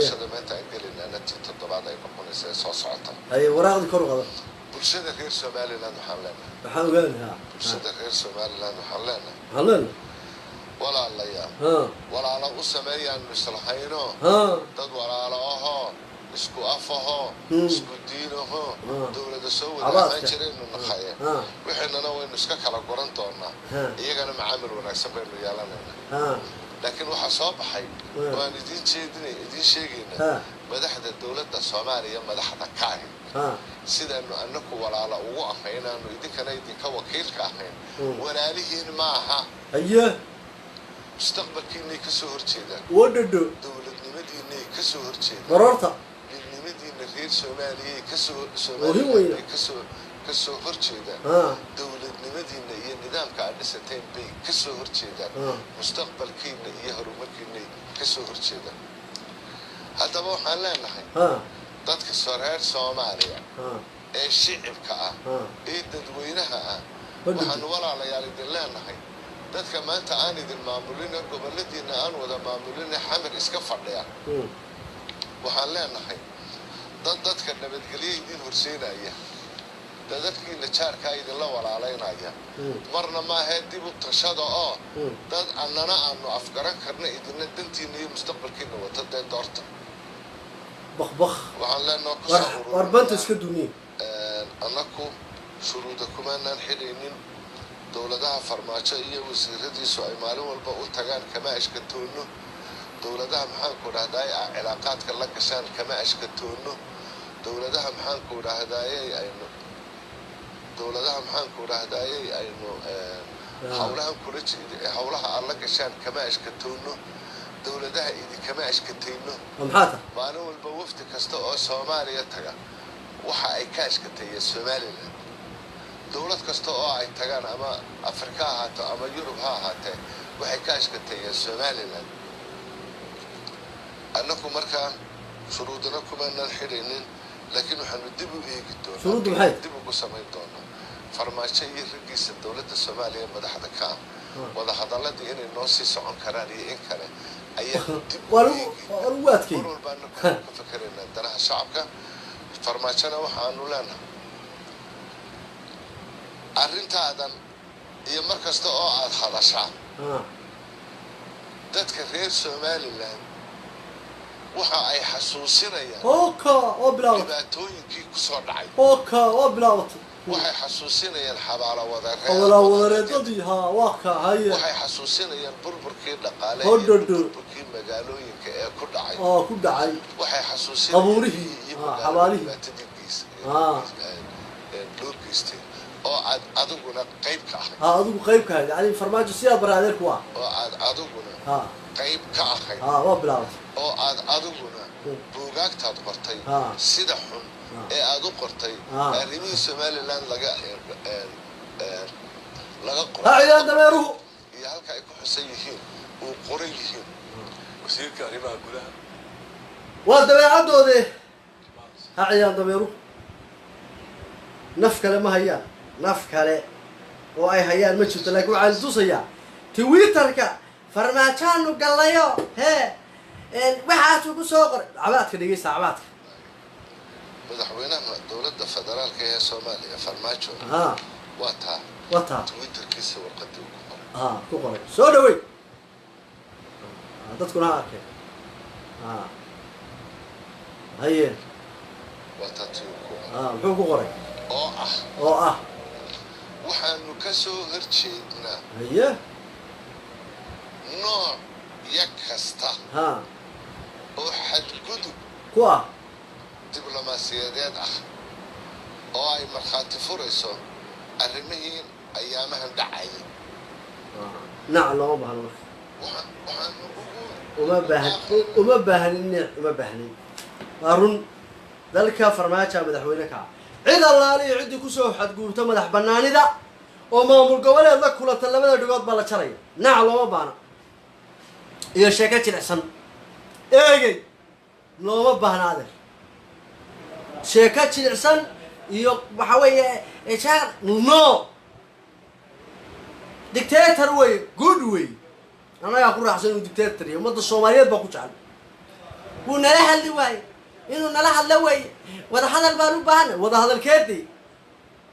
shada maanta ay gelinaana toddobaad ay noqonaysaa soo socota waraaqdi kor qada bulshada reer Somaliland waxaan leenahay waxaan ogaanayaa bulshada reer Somaliland waxaan leenahay walaalayaal walaalo u sameeyaan mislahayno dad walaalo ahoo isku afahoo isku diinahoo dowladda soo wadaagaan jireen naqaya wixinana waynu iska kala goran doonaa iyagana macaamil wanaagsan baynu yeelanaynaa laakiin waxaa soo baxay waan idiin sheegaynaa madaxda dowladda Soomaaliya madaxda ka ahi sidaanu annaku walaalo ugu ahaynaanu idinkana idinka wakiilka ahayn walaalihiin maaha mustaqbalkiinay ka soo horjeedaan wadadho dowladnimadiinay ka soo horjeedaan mararta midnimadiina reer Soomaaliya ka soo horjeedaan dowladnimadiina iyo nidaamka aad dhisateen bay ka soo horjeedaan mustaqbalkiina iyo horumarkiina ka soo horjeedaan haddaba waxaan leenahay dadka reer Soomaaliya ee shicibka ah ee dadweynaha ah waxaan walaalayaal idin leenahay dadka maanta aan idin maamulin goboladiina aan wada maamulin xamar iska fadhiya waxaan leenahay dadka nabadgelyo idin horseynaya dadkiina jaarka idin la walaalaynaya marna ma ahayd dib u tashada oo dad annana aanu afgaran karna idinna dantiina iyo mustaqbalkiina wata doorta waxaan leenahay warbanta iska duuniye annaku shuruuda kumaanaan xidhaynin dowladaha farmaajo iyo wasiiradiisu ay maalin walba u tagaan kama ashkatoono dowladaha maxaanku dhahdaay cilaaqaadka la gashaan kama ashkatoono dowladaha maxaanku dhahdaayay aynu hawlaha aan la gashaan kama ashkatoono dowladaha idinkama ashkatayno maalin walba wafdi kasta oo Soomaaliya taga waxa ay ka ashkateeyeen Somaliland dowlad kasta oo ay tagaan ama Afrika ha ahaato ama Yurub ha ahaatee waxay ka ashkateeyeen Somaliland annaku markaa shuruudana kumaanaan xidhaynin laakiin waxaanu dib u eegi doonaa dib ugu samayn doonaa farmaajo iyo raggiisa dowladda Soomaaliya madaxda ka wada hadalladii inay noo sii socon karaan iyo in kale ayaa dib u adkeeyay walbaana ka fikiraynaa danaha shacabka farmaajona waxaanu leenahay arrintaadan iyo mar kasta oo aad hadashaa dadka reer Somaliland waxa ay xasuusinayaan oo bilaawtay dhibaatooyinkii ku soo dhacay oo bilaawtay waxay xasuusinayaan xabaalo wadareedadii waxay xasuusinayaan burburkii dhaqaale iyo burburkii magaalooyinka ee ku dhacay waxay xasuusinayaan qabuurihii iyo xabaalihii loo geystay oo aad adiguna qayb ka ahayd adigu qayb ka ahayd yani farmaajo sidaa baraadeer ku ah oo aad adiguna qayb ka ahayd waa bilaawtay oo aad adiguna buugaagtaad qortay sida xun ee aad u qortay arrimihii Somaliland laga qoray dameeruhu iyo halka ay ku xusan yihiin oo qoran yihiin wasiirka arrimaha gudaha waa dabeecadoodee haciyaan dameeruhu naf kale ma hayaan naf kale oo ay hayaan ma jirto laakiin waxaan tusayaa Twitterka farmaajaanu gallayo waxaas ugu soo qoray cabaadka dhigaysa cabaadka madaxweynaha dowladda federaalka ee Soomaaliya farmaajo wata Twitterkiisa warqadii ugu qoray ku qoray soo dhaweey dadkuna arkay haye wata muxuu ku qoray oo ah waxaanu ka soo horjeednaa haye nooc kasta oo xadgudub ku ah diblomaasiyadeed ah oo ay markhaati furayso arrimihii ayaamahan dhacayay loo baahno uma baahnin arun dalka farmaajo madaxweyne ka cid allaale iyo cidii ku soo xadgudubta madax banaanida oo maamul goboleed la kulanta labada dhigood baa la jaraya looma baahna iyo sheeko jilicsan eegay looma baahnaade sheeko jilicsan iyo waxa weeye shaar dictator way good way anaga ku raacsan inuu dictator yahay ummadda Soomaaliyeed baa ku jecel ونلا هاللي واي إنه نلا هاللي واي وده هذا البارو بان وده هذا الكردي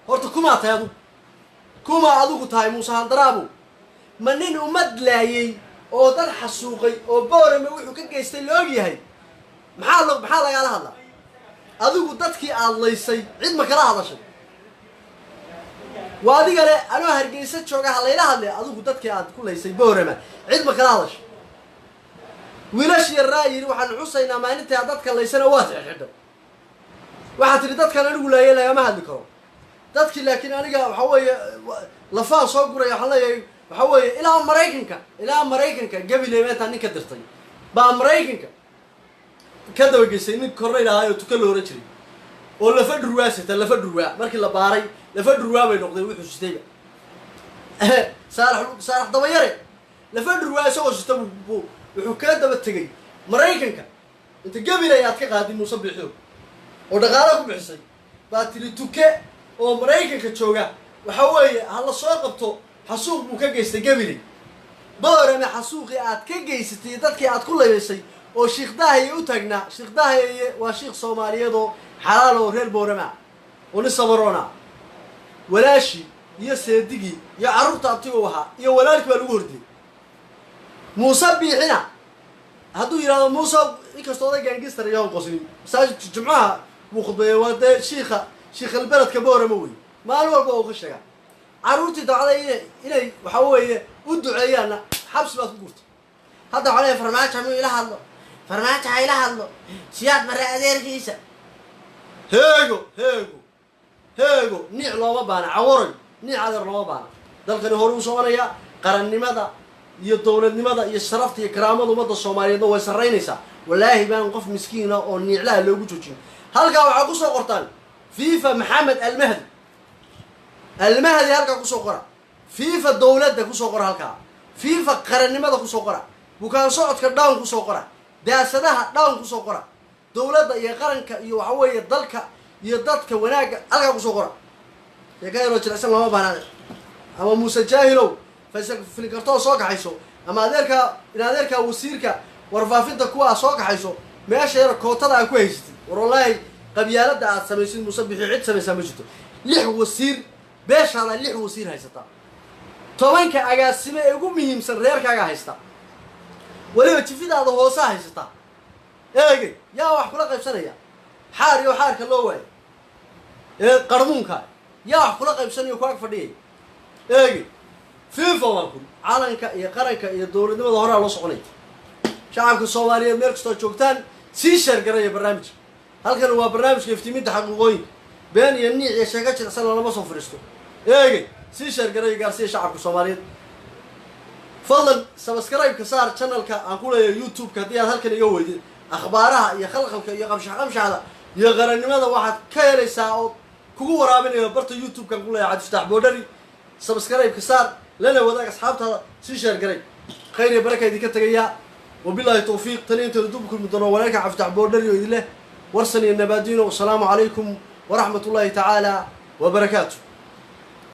horta kumaa tahay adugu kumaa adigu tahay muuse handaraabo ma nin ummad laayay oo dad xasuuqay oo boorame wuxuu ka geystay la og yahay maxaa lagala hadlaa adigu dadkii aad laysay cid ma kala hadashay waa adiga le anoo hargeysa jooga ha layla hadle adigu dadkii aad ku laysay boorama cid ma kala hadashay wiilash yarraa yidhi waxaan xusaynaa maalintii aad dadka laysana waa xidhay waxaad tidhi dadkan anigu laayay lagama hadli karo dadkii laakiin aniga waxa weeye lafaan soo guraya waxaan leeyahay waxa weeye ilaa maraykanka gabiley meetaa nin ka dirtay baa maraykanka ka dabageysay nin kornayl ahaa oo tuka la oran jiray oo lafa dhurwaa sita lafa dhurwaa markii la baaray lafa dhurwaa bay noqdeen wuxuu sitayba saalax dabayare lafa dhurwaa isagoo sita wuxuu ka daba tegay maraykanka inta gabiley aad ka qaadin muuse bixiyo oo dhaqaalo ku bixisay baa tiri tuke oo maraykanka jooga waxa weeye ha la soo qabto xasuuq buu ka geystay gabiley boorame xasuuqii aad ka geysatay dadkii aad ku layaysay oo sheekh daahiye u taagnaa sheekh daahiye waa sheekh soomaaliyeed oo xalaal oo reer boorama oo nin samaroona walaashii iyo seedigii iyo carruurta abtigu ahaa iyo walaalkii baa lagu hordiyey muuse biixina hadduu yidhahdo muuse inkastoo oday gaangistar iyoon qoslin masaajidka jimcaha buu khudbeeyey waa dee shiikhalbeledka boorama wey maalin walba uu ka sheegaa carruurtii dacday inay waxa weeye u duceeyaanna xabsi baad ku gurtay hadda waxaa leeyahay farmaajo hamuu ila hadlo farmaajo ha ila hadlo siyaad mare adeerkiisa heego niic looma baana cawaray niic adeer looma baana dalkani hore u soconayaa qarannimada iyo dowladnimada iyo sharafta iyo karaamada ummadda soomaaliyeedna way sarraynaysaa wallaahi baan qof miskiina oo niiclaha loogu joojin halkaa waxaa ku soo qortaan fiifa maxamed almahdi halkaa kusoo qora fiifa dowladda kusoo qora halkaa fiifa qarannimada kusoo qora bukaan socodka dhawn kusoo qora daasadaha dhawn kusoo qora dowladda iyo qaranka iyo waxa weeye dalka iyo dadka wanaagga halkaa kusoo qora sheekayaroo jilicsan lama baanaade ama muuse jaahilow faysal filikartoo soo kaxayso ama adeerkaa wasiirka warfaafinta kuwaa soo kaxayso meesha yar kootada aad ku haysatid war wallaahi qabyaaladda aad samaysid muuse bixi cid samaysaa ma jirto 6 wasiir beeshaada 6 wasiir haysataa 10 agaasime ee ugu muhiimsan reerkaaga haysta waliba jifidaada hoose haysataa eegay yaa wax kula qaybsanaya xaar iyo xaarka loo waayo qarmuunka yaa wax kula qaybsanayo ku ag fadhiyay eegay fiifa waa kun calanka iyo qaranka iyo dowladnimada hore loo soconay shacabka Soomaaliyeed meel kasta joogtaan sii share garaya barnaamijka halkan waa barnaamijka iftiiminta xaqiiqooyinka been iyo niic iyo sheeko jirsan lama soo fariisto eegay sii share garaya gaarsiya shacabka Soomaaliyeed fadlan subscribe ka saar channelka aan ku leeyahay YouTube ka hadii aad halkan iga weydid akhbaaraha iyo khalkhalka iyo qamshada iyo qarannimada waxaad ka helaysaa oo kugu waraabinayo barta YouTube kan ku leeyahay Cabdifataax Boodhari subscribe ka saar lana wadaag asxaabtaada sii share garay khayr iyo baraka idinka tagaya وبالله التوفيق تاني انتوا دوبكم مدنوا ولكن عفتح بوردري وإذله ورسني النبادين والسلام عليكم ورحمة الله تعالى وبركاته.